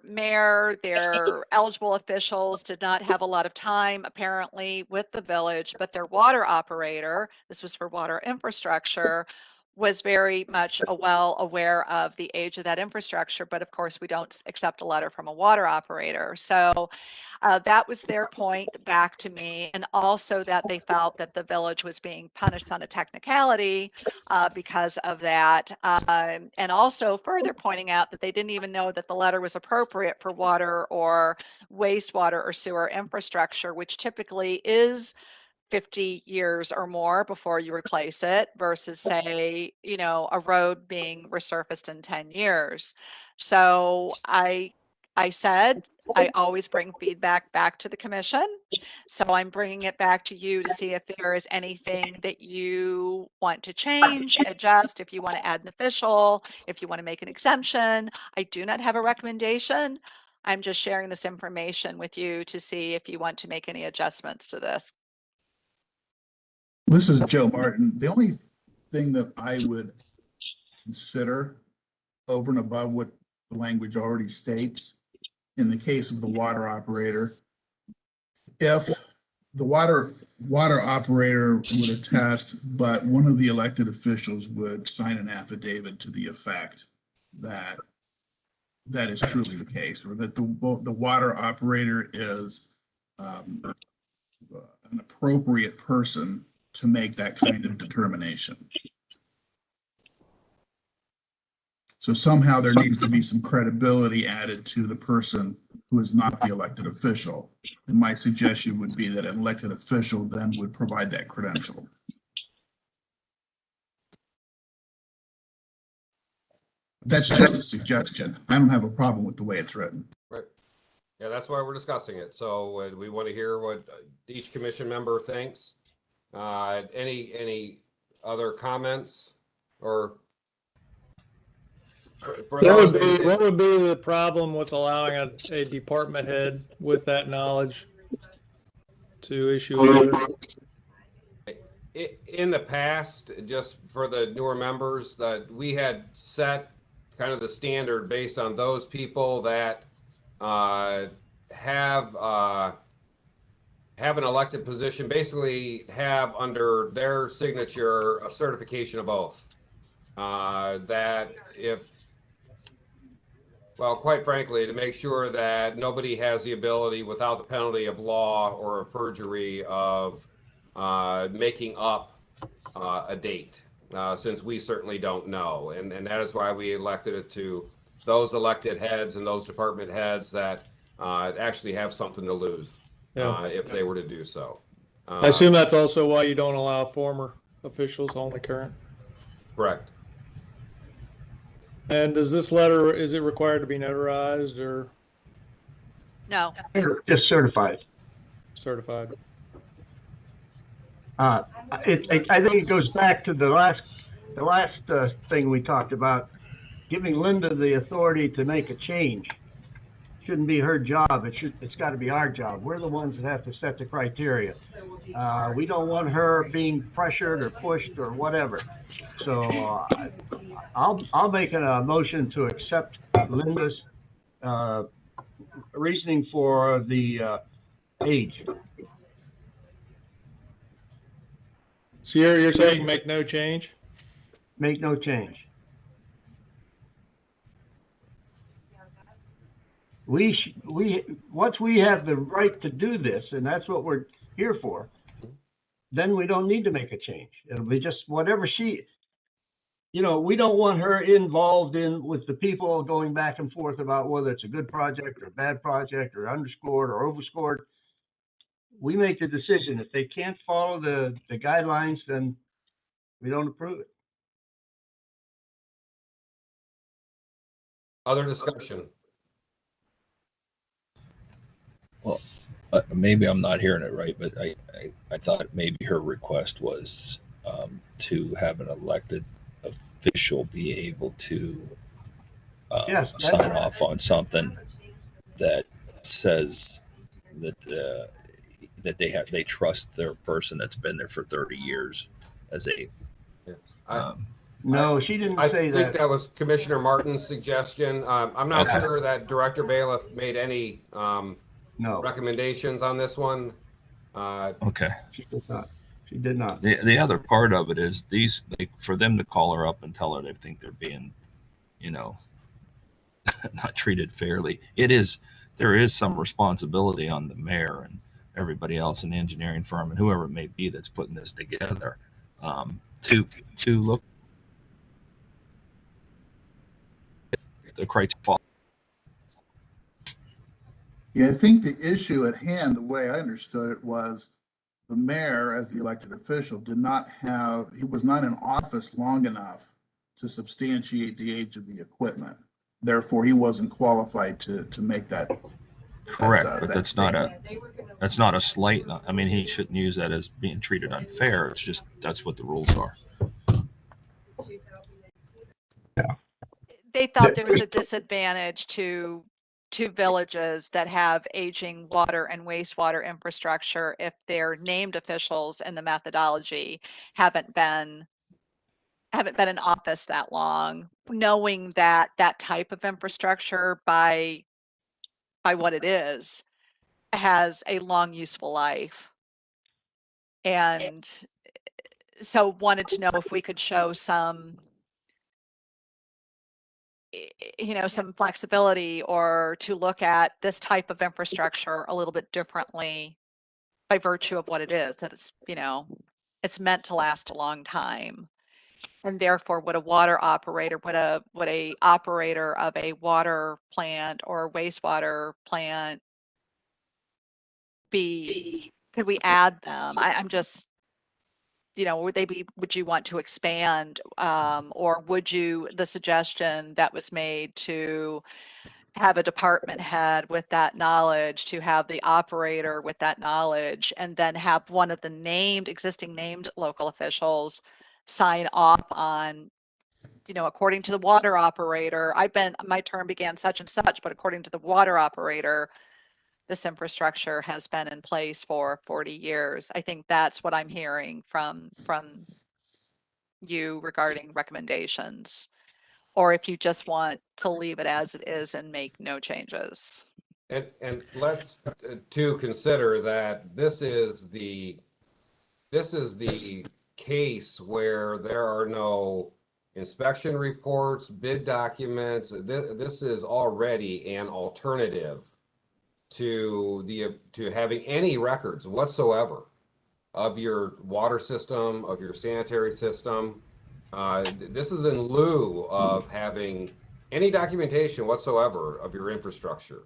mayor, their eligible officials did not have a lot of time apparently with the village, but their water operator, this was for water infrastructure, was very much well aware of the age of that infrastructure. But of course, we don't accept a letter from a water operator. So that was their point back to me. And also that they felt that the village was being punished on a technicality because of that. And also further pointing out that they didn't even know that the letter was appropriate for water or wastewater or sewer infrastructure, which typically is 50 years or more before you replace it versus say, a road being resurfaced in 10 years. So I said, I always bring feedback back to the commission. So I'm bringing it back to you to see if there is anything that you want to change, adjust, if you want to add an official, if you want to make an exemption. I do not have a recommendation. I'm just sharing this information with you to see if you want to make any adjustments to this. This is Joe Martin. The only thing that I would consider over and above what the language already states, in the case of the water operator, if the water operator would attest, but one of the elected officials would sign an affidavit to the effect that that is truly the case, or that the water operator is an appropriate person to make that kind of determination. So somehow there needs to be some credibility added to the person who is not the elected official. And my suggestion would be that an elected official then would provide that credential. That's just a suggestion. I don't have a problem with the way it's written. Right. Yeah, that's why we're discussing it. So we want to hear what each commission member thinks. Any other comments or for those? What would be the problem with allowing a department head with that knowledge to issue a letter? In the past, just for the newer members, that we had set kind of the standard based on those people that have an elected position, basically have under their signature a certification of oath. That quite frankly, to make sure that nobody has the ability without the penalty of law or a perjury of making up a date, since we certainly don't know. And that is why we elected it to those elected heads and those department heads that actually have something to lose if they were to do so. I assume that's also why you don't allow former officials, only current. Correct. And does this letter, is it required to be notarized or No. Just certified. certified? I think it goes back to the last thing we talked about, giving Linda the authority to make a change. Shouldn't be her job. It's got to be our job. We're the ones that have to set the criteria. We don't want her being pressured or pushed or whatever. So I'll make a motion to accept Linda's reasoning for the age. So you're saying make no change? Make no change. Once we have the right to do this, and that's what we're here for, then we don't need to make a change. It'll be just whatever you know, we don't want her involved in with the people going back and forth about whether it's a good project or a bad project or underscored or overscored. We make the decision. If they can't follow the guidelines, then we don't approve it. Other discussion? Well, maybe I'm not hearing it right, but I thought maybe her request was to have an elected official be able to Yes, sign off on something that says that that they trust their person that's been there for 30 years as a Yeah. No, she didn't I say think that. that was Commissioner Martin's suggestion. I'm not Okay. sure that Director Bailiff made any No, recommendations on this one. Okay. she did not. She did not. The other part of it is for them to call her up and tell her they think they're being, not treated fairly. There is some responsibility on the mayor and everybody else in the engineering firm and whoever it may be that's putting this together, to look at the criteria. Yeah, I think the issue at hand, the way I understood it, was the mayor, as the elected official, he was not in office long enough to substantiate the age of the equipment. Therefore, he wasn't qualified to make that. Correct, but that's not a slight. I mean, he shouldn't use that as being treated unfair. It's just that's what the rules are. They thought there was a disadvantage to villages that have aging water and wastewater infrastructure if their named officials in the methodology haven't been in office that long, knowing that that type of infrastructure by what it is has a long useful life. And so wanted to know if we could show some some flexibility or to look at this type of infrastructure a little bit differently by virtue of what it is, that it's meant to last a long time. And therefore, would a operator of a water plant or wastewater plant be, could we add them? I'm just, would you want to expand, or would you, the suggestion that was made to have a department head with that knowledge, to have the operator with that knowledge, and then have one of the existing named local officials sign off on, according to the water operator, my term began such and such, but according to the water operator, this infrastructure has been in place for 40 years. I think that's what I'm hearing from you regarding recommendations, or if you just want to leave it as it is and make no changes. And let's to consider that this is the case where there are no inspection reports, bid documents. This is already an alternative to having any records whatsoever of your water system, of your sanitary system. This is in lieu of having any documentation whatsoever of your infrastructure.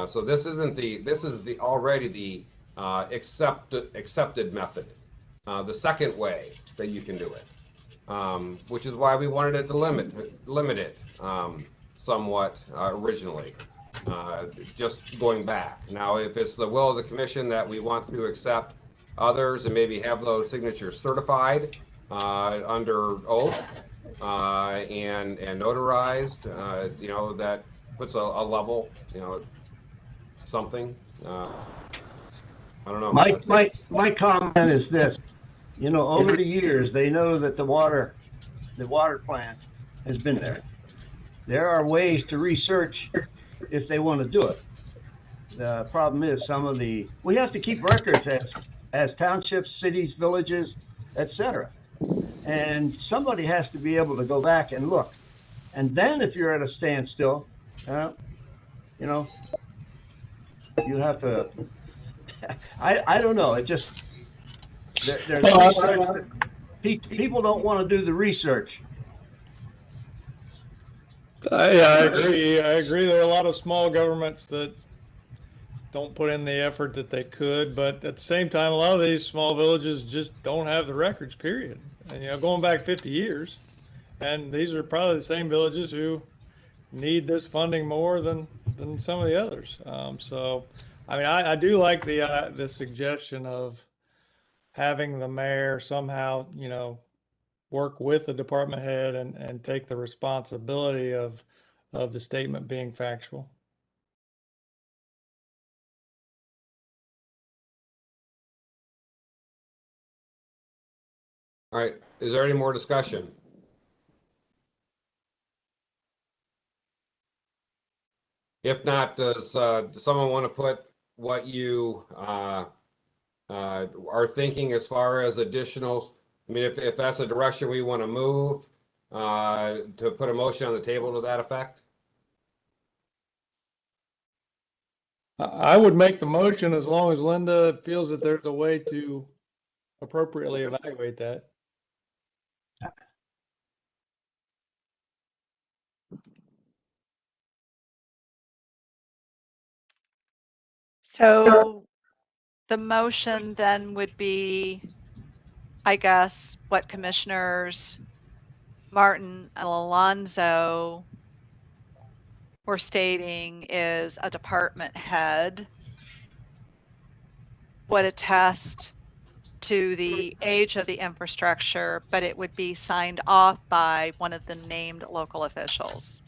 So this is already the accepted method. The second way that you can do it, which is why we wanted it to limit it somewhat originally. Just going back. Now, if it's the will of the commission that we want to accept others and maybe have those signatures certified under oath and notarized, that puts a level, something. I don't know. My comment is this: over the years, they know that the water plant has been there. There are ways to research if they want to do it. The problem is we have to keep records as townships, cities, villages, etc. And somebody has to be able to go back and look. And then if you're at a standstill, you have to, I don't know. It just, people don't want to do the research. Yeah, I agree. I agree. There are a lot of small governments that don't put in the effort that they could, but at the same time, a lot of these small villages just don't have the records, period. And, going back 50 years, and these are probably the same villages who need this funding more than some of the others. So, I mean, I do like the suggestion of having the mayor somehow, work with the department head and take the responsibility of the statement being factual. All right, is there any more discussion? If not, does someone want to put what you are thinking as far as additional? I mean, if that's a direction we want to move, to put a motion on the table to that effect? I would make the motion as long as Linda feels that there's a way to appropriately evaluate that. So the motion then would be, I guess, what Commissioners Martin and Alonso were stating is a department head would attest to the age of the infrastructure, but it would be signed off by one of the named local officials.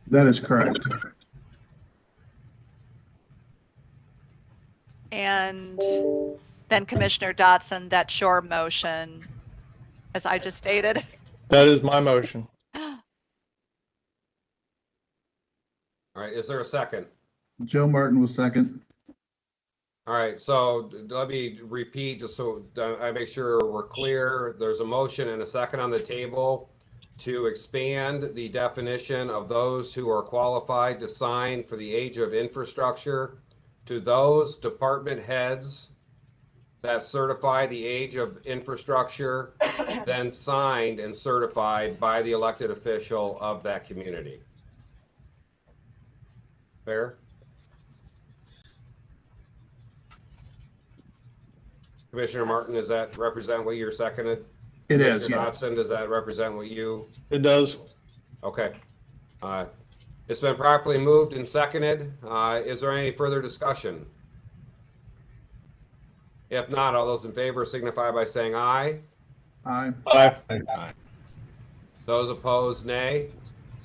That is correct. And then Commissioner Dotson, that's your motion, as I just stated. That is my motion. All right, is there a second? Joe Martin will second. All right, so let me repeat just so I make sure we're clear. There's a motion and a second on the table to expand the definition of those who are qualified to sign for the age of infrastructure to those department heads that certify the age of infrastructure, then signed and certified by the elected official of that community. Fair? Commissioner Yes. Martin, does that represent what you're seconded? It is, Commissioner yes. Dotson, does that represent what you? It does. Okay. It's been properly moved and seconded. Is there any further discussion? If not, all those in favor signify by saying aye. Aye. Aye. Those opposed, nay.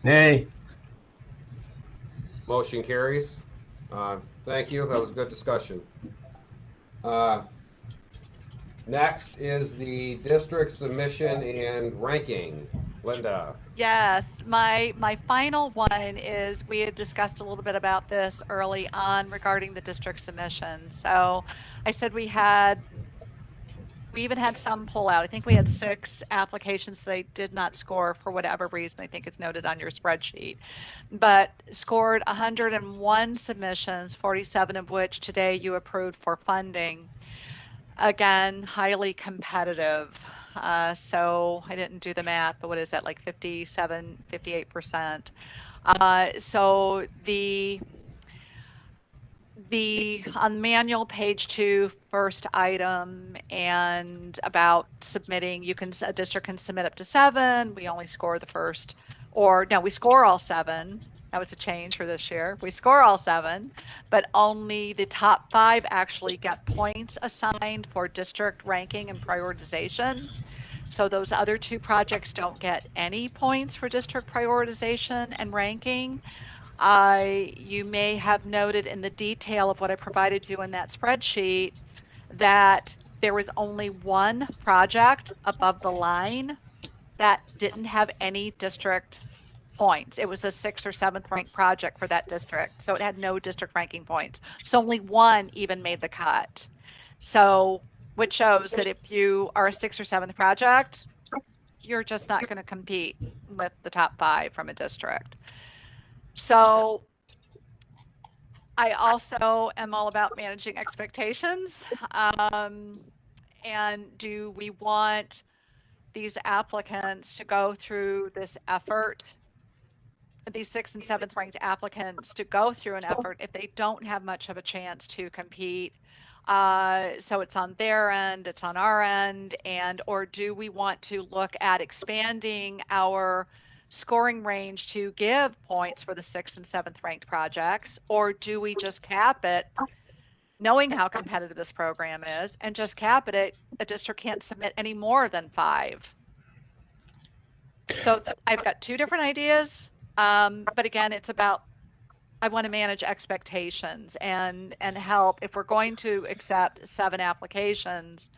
Nay. Motion carries. Thank you. That was a good discussion. Next is the district submission and ranking. Linda. Yes, my final one is, we had discussed a little bit about this early on regarding the district submission. So I said we even had some pull out. I think we had 6 applications that I did not score for whatever reason. I think it's noted on your spreadsheet, but scored 101 submissions, 47 of which today you approved for funding. Again, highly competitive. So I didn't do the math, but what is that, like 57, 58%? So on manual page 2, first item, and about submitting, a district can submit up to 7. We only score the first, or no, we score all 7. That was a change for this year. We score all 7, but only the top 5 actually get points assigned for district ranking and prioritization. So those other 2 projects don't get any points for district prioritization and ranking. You may have noted in the detail of what I provided you in that spreadsheet that there was only 1 project above the line that didn't have any district points. It was a 6th or 7th ranked project for that district, so it had no district ranking points. So only 1 even made the cut. So, which shows that if you are a 6th or 7th project, you're just not going to compete with the top 5 from a district. So I also am all about managing expectations. And do we want these applicants to go through this effort, these 6th and 7th ranked applicants to go through an effort if they don't have much of a chance to compete? So it's on their end, it's on our end, and or do we want to look at expanding our scoring range to give points for the 6th and 7th ranked projects, or do we just cap it, knowing how competitive this program is, and just cap it at a district can't submit any more than 5? So I've got 2 different ideas. But again, it's about, I want to manage expectations and help. If we're going to accept 7 applications,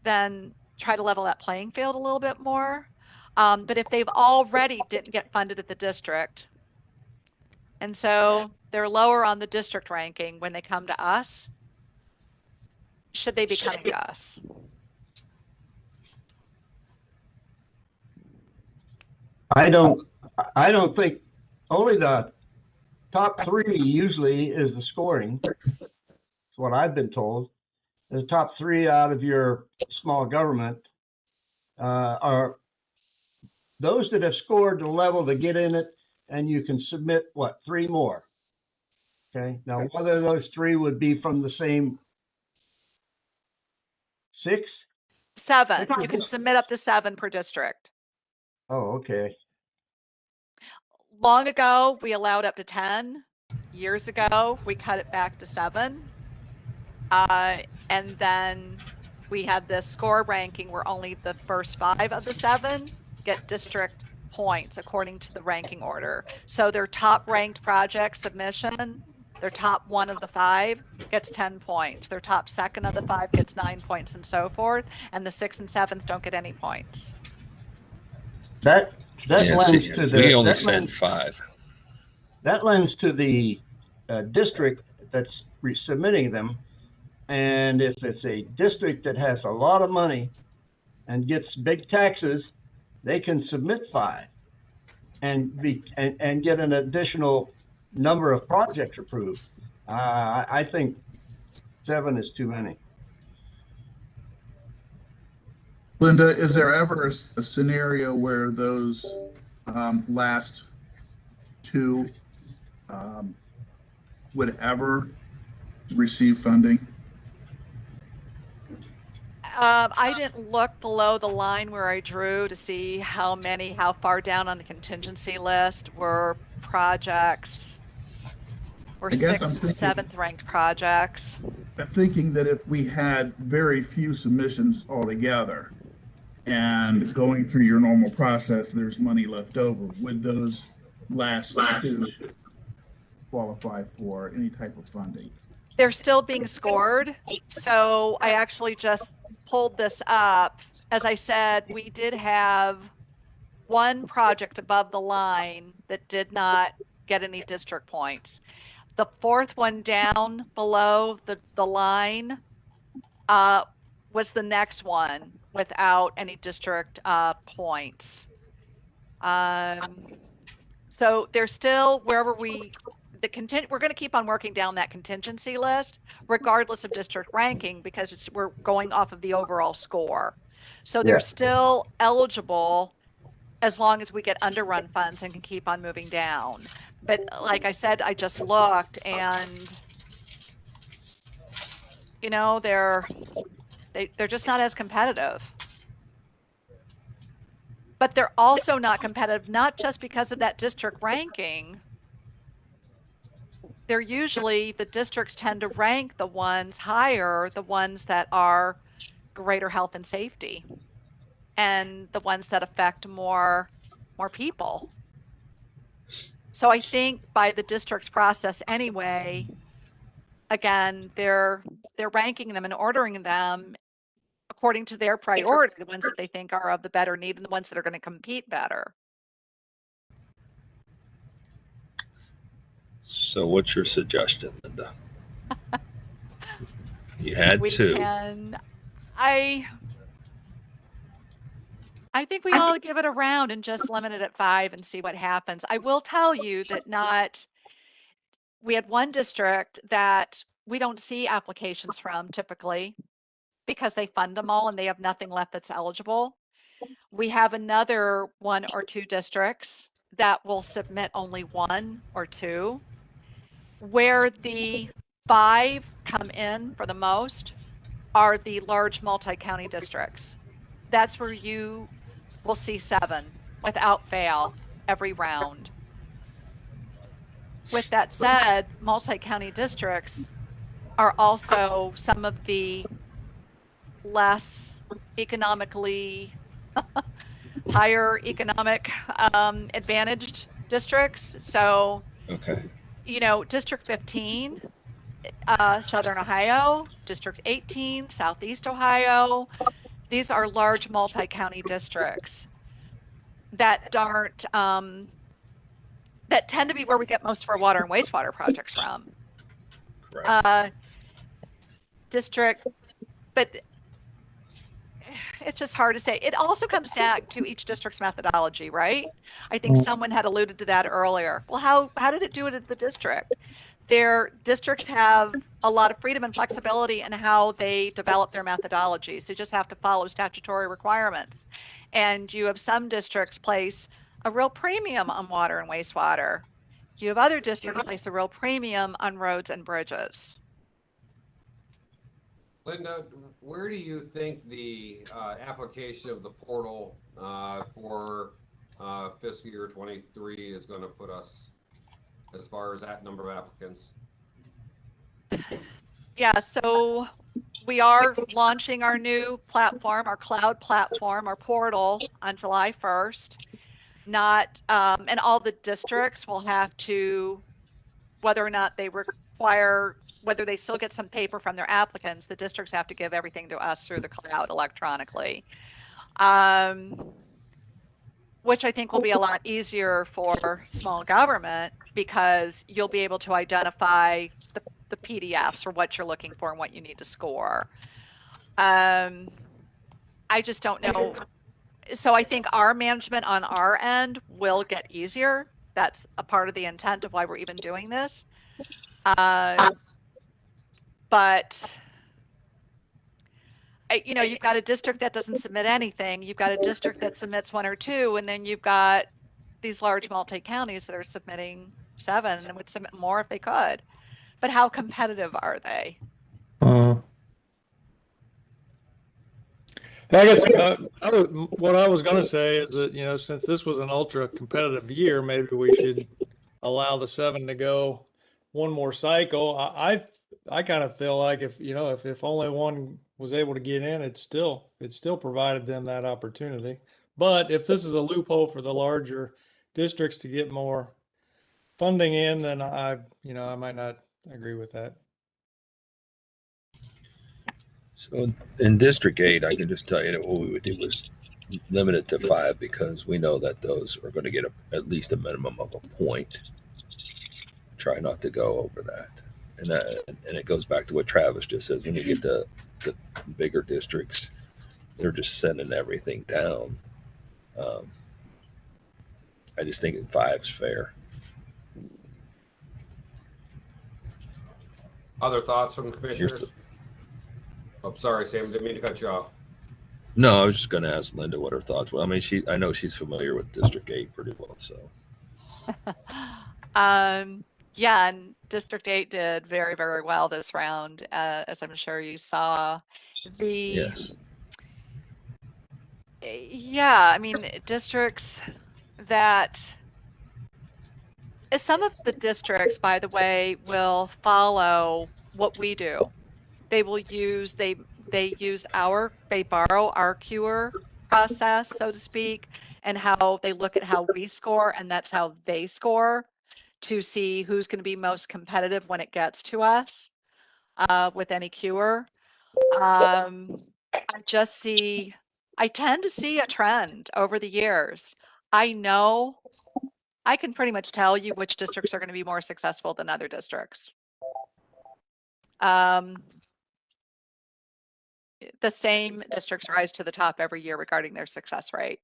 then try to level that playing field a little bit more. But if they've already didn't get funded at the district, and so they're lower on the district ranking when they come to us, should they be coming to us? I don't think, only the top 3 usually is the scoring. That's what I've been told. The top 3 out of your small government are those that have scored the level to get in it, and you can submit, what, 3 more? Okay, now whether those 3 would be from the same 6? 7. You can submit up to 7 per district. Oh, okay. Long ago, we allowed up to 10. Years ago, we cut it back to 7. And then we had this score ranking where only the first 5 of the 7 get district points according to the ranking order. So their top ranked project submission, their top 1 of the 5 gets 10 points. Their top 2nd of the 5 gets 9 points, and so forth. And the 6th and 7th don't get any points. That Yeah, lends see, to the, we only that said lends, 5. that lends to the district that's resubmitting them. And if it's a district that has a lot of money and gets big taxes, they can submit 5 and get an additional number of projects approved. I think 7 is too many. Linda, is there ever a scenario where those last 2 would ever receive funding? I didn't look below the line where I drew to see how far down on the contingency list were projects, were 6th and 7th ranked projects. I'm thinking that if we had very few submissions altogether and going through your normal process, there's money left over, would those last 2 qualify for any type of funding? They're still being scored. So I actually just pulled this up. As I said, we did have 1 project above the line that did not get any district points. The 4th one down below the line was the next one without any district points. So there's still, wherever we're going to keep on working down that contingency list, regardless of district ranking, because we're going off of the overall score. So they're still eligible as long as we get underrun funds and can keep on moving down. But like I said, I just looked, and they're just not as competitive. But they're also not competitive, not just because of that district ranking. They're usually, the districts tend to rank the ones higher, the ones that are greater health and safety, and the ones that affect more people. So I think by the district's process anyway, again, they're ranking them and ordering them according to their priority, the ones that they think are of the better need and the ones that are going to compete better. So what's your suggestion, Linda? You had 2. I think we all give it a round and just limit it at 5 and see what happens. I will tell you that we had 1 district that we don't see applications from typically because they fund them all and they have nothing left that's eligible. We have another 1 or 2 districts that will submit only 1 or 2. Where the 5 come in for the most are the large multi-county districts. That's where you will see 7 without fail every round. With that said, multi-county districts are also some of the less economically higher economic advantaged districts. So, Okay. District 15, Southern Ohio, District 18, Southeast Ohio, these are large multi-county districts that aren't, that tend to be where we get most of our water and wastewater projects from. Correct. District, but it's just hard to say. It also comes back to each district's methodology, right? I think someone had alluded to that earlier. Well, how did it do it at the district? Their districts have a lot of freedom and flexibility in how they develop their methodologies. They just have to follow statutory requirements. And you have some districts place a real premium on water and wastewater. You have other districts place a real premium on roads and bridges. Linda, where do you think the application of the portal for fiscal year 23 is going to put us as far as that number of applicants? Yeah, so we are launching our new platform, our cloud platform, our portal on July 1st. And all the districts will have to, whether or not they require, whether they still get some paper from their applicants, the districts have to give everything to us through the cloud electronically. Which I think will be a lot easier for small government because you'll be able to identify the PDFs or what you're looking for and what you need to score. I just don't know. So I think our management on our end will get easier. That's a part of the intent of why we're even doing this. But you've got a district that doesn't submit anything. You've got a district that submits 1 or 2, and then you've got these large multi-counties that are submitting 7 and would submit more if they could. But how competitive are they? I guess what I was going to say is that, since this was an ultra competitive year, maybe we should allow the 7 to go one more cycle. I kind of feel like if only one was able to get in, it still provided them that opportunity. But if this is a loophole for the larger districts to get more funding in, then I might not agree with that. So in District 8, I can just tell you that what we would do was limit it to 5 because we know that those are going to get at least a minimum of a point. Try not to go over that. And it goes back to what Travis just says. When you get the bigger districts, they're just sending everything down. I just think 5's fair. Other thoughts from commissioners? Oh, sorry, Sam, didn't mean to cut you off. No, I was just going to ask Linda what her thoughts were. I mean, I know she's familiar with District 8 pretty well, so. Yeah, and District 8 did very, very well this round, as I'm sure you saw. Yes. Yeah, I mean, districts that, some of the districts, by the way, will follow what we do. They will use, they borrow our cure process, so to speak, and how they look at how we score, and that's how they score to see who's going to be most competitive when it gets to us with any cure. I tend to see a trend over the years. I know I can pretty much tell you which districts are going to be more successful than other districts. The same districts rise to the top every year regarding their success rate.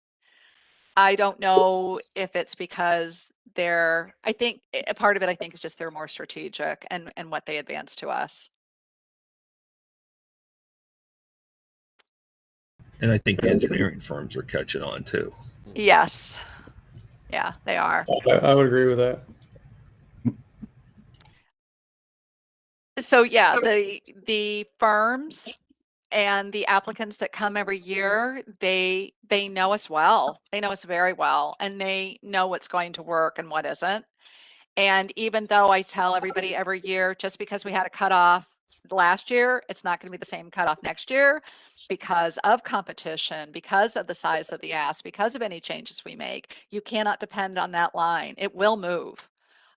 I don't know if it's because I think a part of it, is just they're more strategic and what they advance to us. And I think the engineering firms are catching on too. Yes. Yeah, they are. I would agree with that. So yeah, the firms and the applicants that come every year, they know us well. They know us very well, and they know what's going to work and what isn't. And even though I tell everybody every year, just because we had a cutoff last year, it's not going to be the same cutoff next year because of competition, because of the size of the ask, because of any changes we make. You cannot depend on that line. It will move.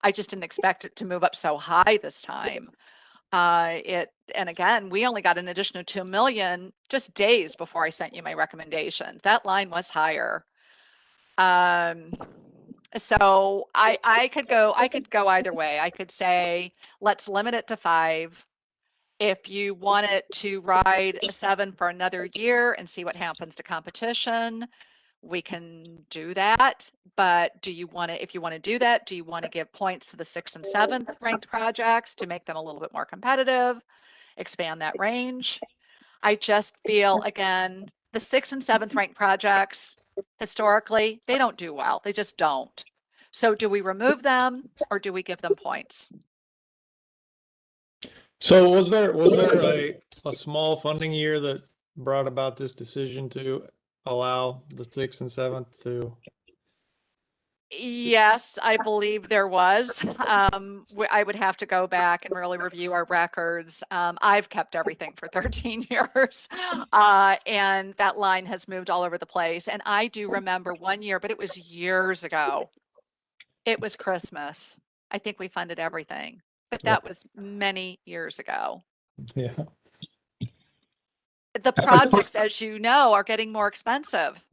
I just didn't expect it to move up so high this time. And again, we only got an additional 2 million just days before I sent you my recommendations. That line was higher. So I could go either way. I could say, let's limit it to 5. If you want it to ride a 7 for another year and see what happens to competition, we can do that. But if you want to do that, do you want to give points to the 6th and 7th ranked projects to make them a little bit more competitive, expand that range? I just feel, again, the 6th and 7th ranked projects, historically, they don't do well. They just don't. So do we remove them or do we give them points? So was there a small funding year that brought about this decision to allow the 6th and 7th to? Yes, I believe there was. I would have to go back and really review our records. I've kept everything for 13 years, and that line has moved all over the place. And I do remember one year, but it was years ago. It was Christmas. I think we funded everything, but that was many years ago. Yeah. The projects, as you know, are getting more expensive.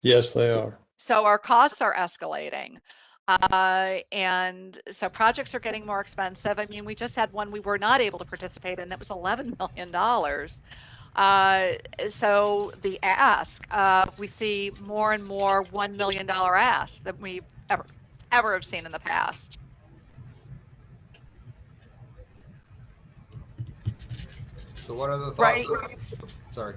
Yes, they are. So our costs are escalating. And so projects are getting more expensive. I mean, we just had one we were not able to participate in that was $11 million. So the ask, we see more and more $1 million ask that we ever have seen in the past. So what are the thoughts? Right. Sorry.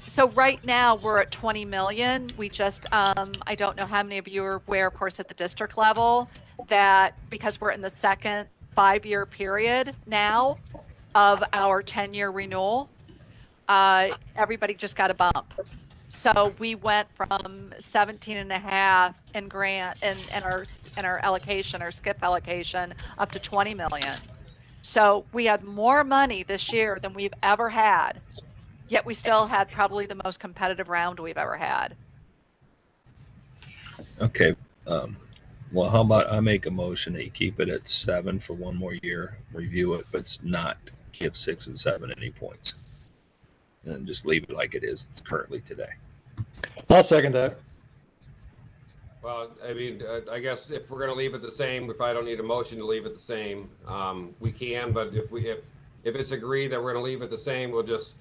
So right now we're at 20 million. We just, I don't know how many of you are aware, of course, at the district level, that because we're in the second 5-year period now of our 10-year renewal, everybody just got a bump. So we went from 17.5 in grant and our allocation, our skip allocation, up to 20 million. So we had more money this year than we've ever had. Yet we still had probably the most competitive round we've ever had. Okay. Well, how about I make a motion that you keep it at 7 for one more year, review it, but not give 6 and 7 any points, and just leave it like it is. It's currently today. I'll second that. Well, I mean, I guess if we're going to leave it the same, we probably don't need a motion to leave it the same. We can, but if it's agreed that we're going to leave it the same, we'll just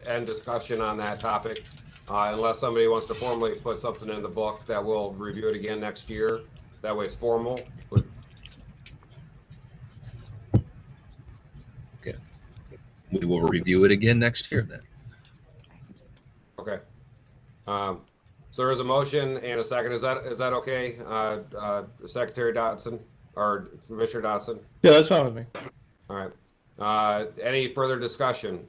end discussion on that topic, unless somebody wants to formally put something in the book that we'll review it again next year. That way it's formal. Okay. We will review it again next year then. Okay. So there is a motion and a second. Is that okay, Secretary Dotson or Commissioner Dotson? Yeah, that's fine with me. All right. Any further discussion?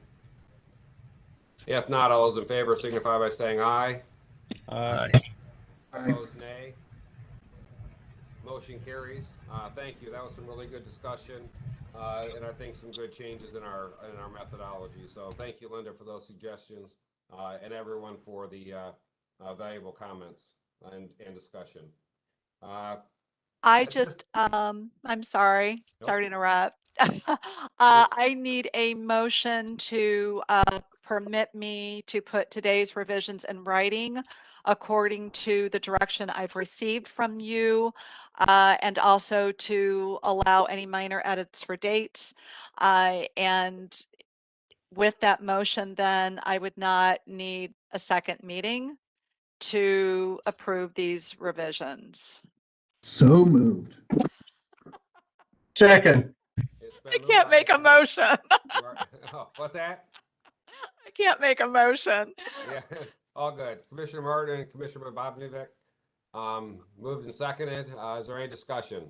If not, all those in favor signify by saying aye. Aye. Opposed, nay. Motion carries. Thank you. That was some really good discussion, and I think some good changes in our methodology. So thank you, Linda, for those suggestions, and everyone for the valuable comments and discussion. I'm sorry. Sorry to interrupt. I need a motion to permit me to put today's revisions in writing according to the direction I've received from you, and also to allow any minor edits for dates. And with that motion, then I would not need a second meeting to approve these revisions. So moved. Second. It's been I moved can't by- make a motion. Oh, what's that? I can't make a motion. Yeah, all good. Commissioner Martin and Commissioner Bobniak, moved and seconded. Is there any discussion?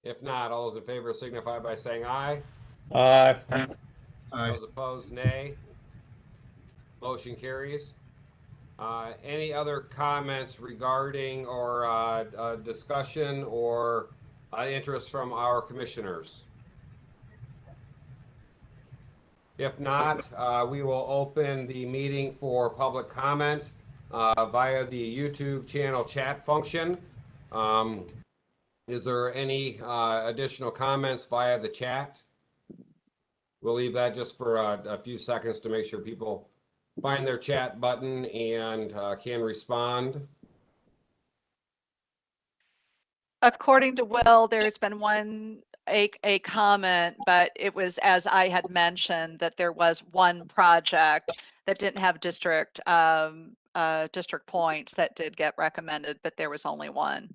If not, all those in favor signify by saying aye. Aye. Aye. Those opposed, nay. Motion carries. Any other comments regarding or discussion or interest from our commissioners? If not, we will open the meeting for public comment via the YouTube channel chat function. Is there any additional comments via the chat? We'll leave that just for a few seconds to make sure people find their chat button and can respond. According to Will, there's been a comment, but it was, as I had mentioned, that there was one project that didn't have district points that did get recommended, but there was only one.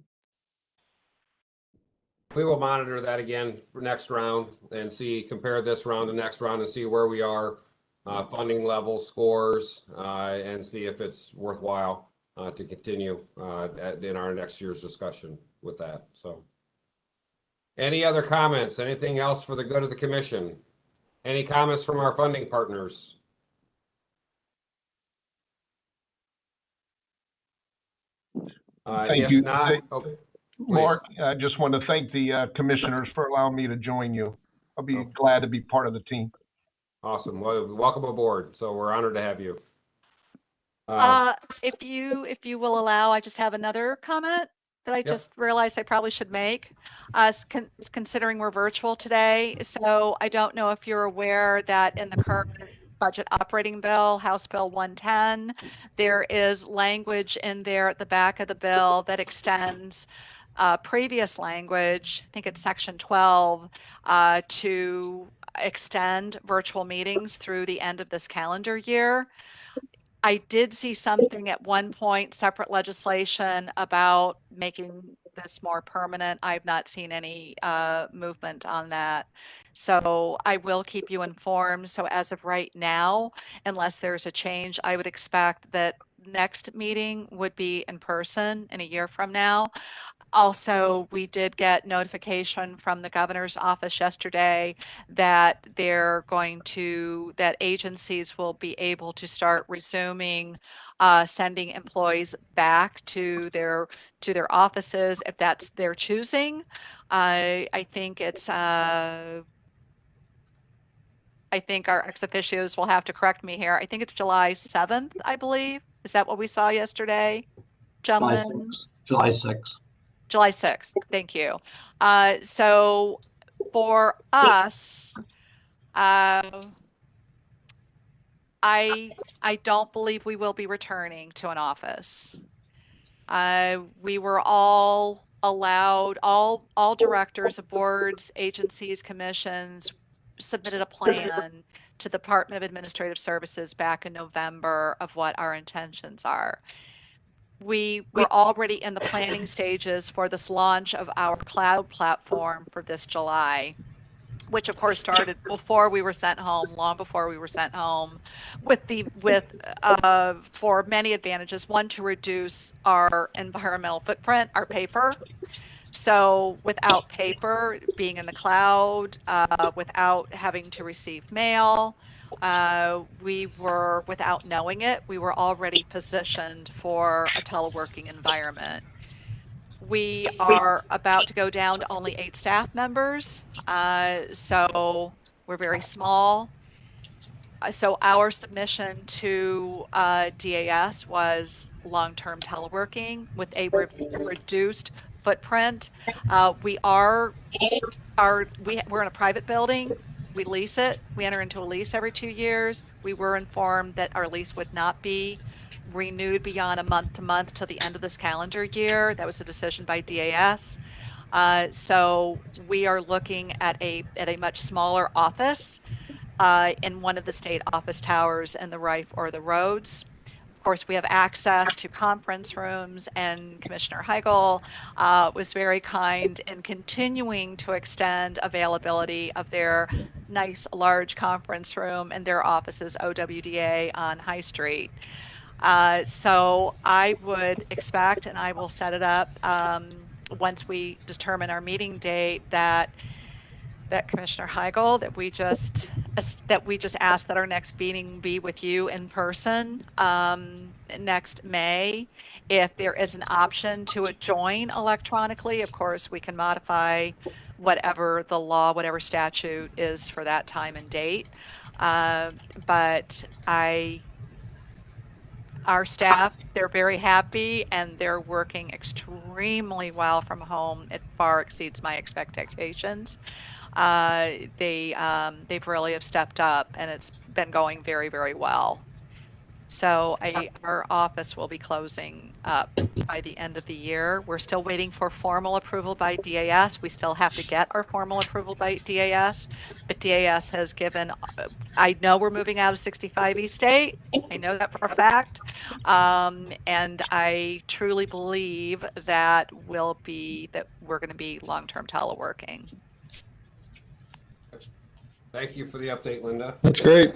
We will monitor that again for next round and compare this round to next round and see where we are, funding level scores, and see if it's worthwhile to continue in our next year's discussion with that. So, any other comments? Anything else for the good of the commission? Any comments from our funding partners? Thank if you. not, Mark, I just want to thank the commissioners for allowing me to join you. I'll be glad to be part of the team. Awesome. Well, welcome aboard. So we're honored to have you. If you will allow, I just have another comment that I just realized I probably should make, considering we're virtual today. So I don't know if you're aware that in the current budget operating bill, House Bill 110, there is language in there at the back of the bill that extends previous language, I think it's section 12, to extend virtual meetings through the end of this calendar year. I did see something at one point, separate legislation about making this more permanent. I've not seen any movement on that. So I will keep you informed. So as of right now, unless there's a change, I would expect that next meeting would be in person in a year from now. Also, we did get notification from the governor's office yesterday that that agencies will be able to start resuming sending employees back to their offices if that's their choosing. I think I think our ex officios will have to correct me here. I think it's July 7th, I believe. Is that what we saw yesterday, gentlemen? July 6th. July 6th. Thank you. So for us, I don't believe we will be returning to an office. We were all allowed, all directors of boards, agencies, commissions submitted a plan to the Department of Administrative Services back in November of what our intentions are. We were already in the planning stages for this launch of our cloud platform for this July, which of course started before we were sent home, long before we were sent home, for many advantages. One, to reduce our environmental footprint, our paper. So without paper, being in the cloud, without having to receive mail, we were, without knowing it, we were already positioned for a teleworking environment. We are about to go down to only 8 staff members, so we're very small. So our submission to DAS was long-term teleworking with a reduced footprint. We're in a private building. We lease it. We enter into a lease every 2 years. We were informed that our lease would not be renewed beyond a month to month till the end of this calendar year. That was a decision by DAS. So we are looking at a much smaller office in one of the state office towers in the Rife or the Rhodes. Of course, we have access to conference rooms, and Commissioner Heigl was very kind in continuing to extend availability of their nice large conference room, and their office is OWDA on High Street. So I would expect, and I will set it up once we determine our meeting date, that Commissioner Heigl, that we just ask that our next meeting be with you in person next May. If there is an option to join electronically, of course, we can modify whatever the law, whatever statute is for that time and date. But our staff, they're very happy and they're working extremely well from home. It far exceeds my expectations. They've really have stepped up, and it's been going very, very well. So our office will be closing up by the end of the year. We're still waiting for formal approval by DAS. We still have to get our formal approval by DAS, but DAS has given, I know we're moving out of 65 East State. I know that for a fact. And I truly believe that we're going to be long-term teleworking. Thank you for the update, Linda. That's great.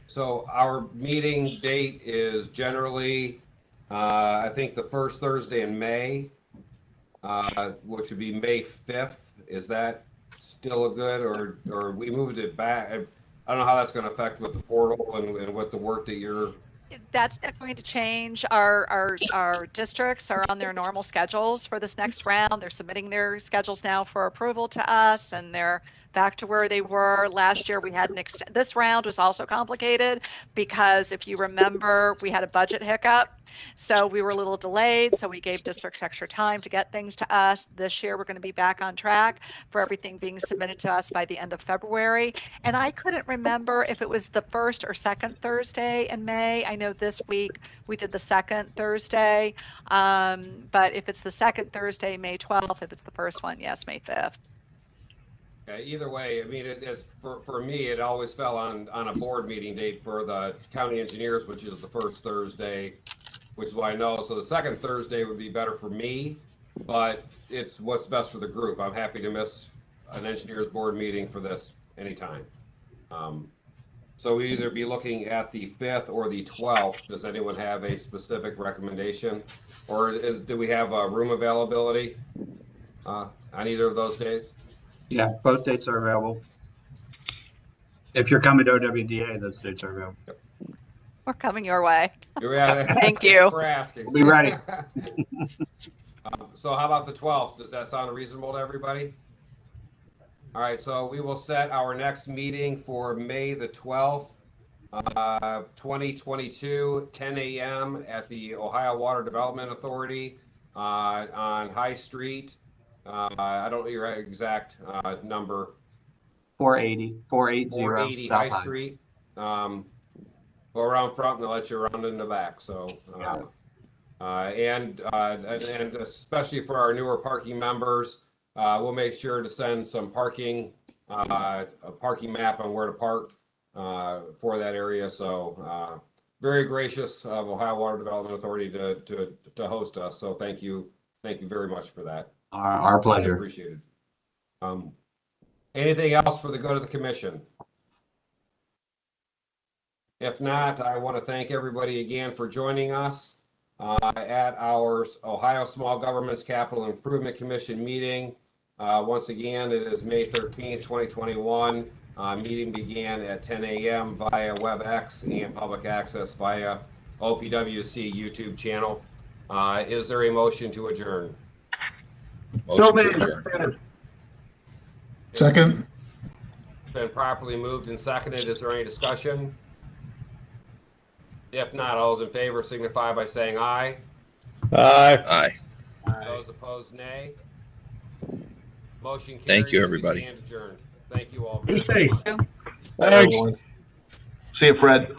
So our meeting date is generally, I think the first Thursday in May, which would be May 5th. Is that still a good, or we moved it back? I don't know how that's going to affect with the portal and with the work that you're. That's not going to change. Our districts are on their normal schedules for this next round. They're submitting their schedules now for approval to us, and they're back to where they were last year. We had this round was also complicated because if you remember, we had a budget hiccup. So we were a little delayed. So we gave districts extra time to get things to us. This year, we're going to be back on track for everything being submitted to us by the end of February. And I couldn't remember if it was the first or second Thursday in May. I know this week we did the second Thursday. But if it's the second Thursday, May 12th, if it's the first one, yes, May 5th. Either way, I mean, it is for me, it always fell on a board meeting date for the county engineers, which is the first Thursday, which is what I know. So the second Thursday would be better for me, but it's what's best for the group. I'm happy to miss an engineers board meeting for this anytime. So we either be looking at the 5th or the 12th. Does anyone have a specific recommendation, or do we have room availability on either of those days? Yeah, both dates are available. If you're coming to OWDA, those dates are available. We're coming your way. Yeah, Thank you. for asking. We'll be ready. So how about the 12th? Does that sound reasonable to everybody? All right, so we will set our next meeting for May the 12th, 2022, 10 a.m. at the Ohio Water Development Authority on High Street. I don't know your exact number. 480 High Street. Go around front and they'll let you around in the back. So, and especially for our newer parking members, we'll make sure to send some parking, a parking map on where to park for that area. So, very gracious of Ohio Water Development Authority to host us. So thank you very much for that. Our pleasure. Appreciated. Anything else for the good of the commission? If not, I want to thank everybody again for joining us at our Ohio Small Governments Capital Improvement Commission meeting. Once again, it is May 13th, 2021. Meeting began at 10 a.m. via WebEx and public access via OPWC YouTube channel. Is there a motion to adjourn? Motion to adjourn. Second. Been properly moved and seconded. Is there any discussion? If not, all those in favor signify by saying aye. Aye. Aye. Those opposed, nay. Motion carries. Thank you, everybody. We stand adjourned. Thank you all. Be safe. Thanks. See you, Fred.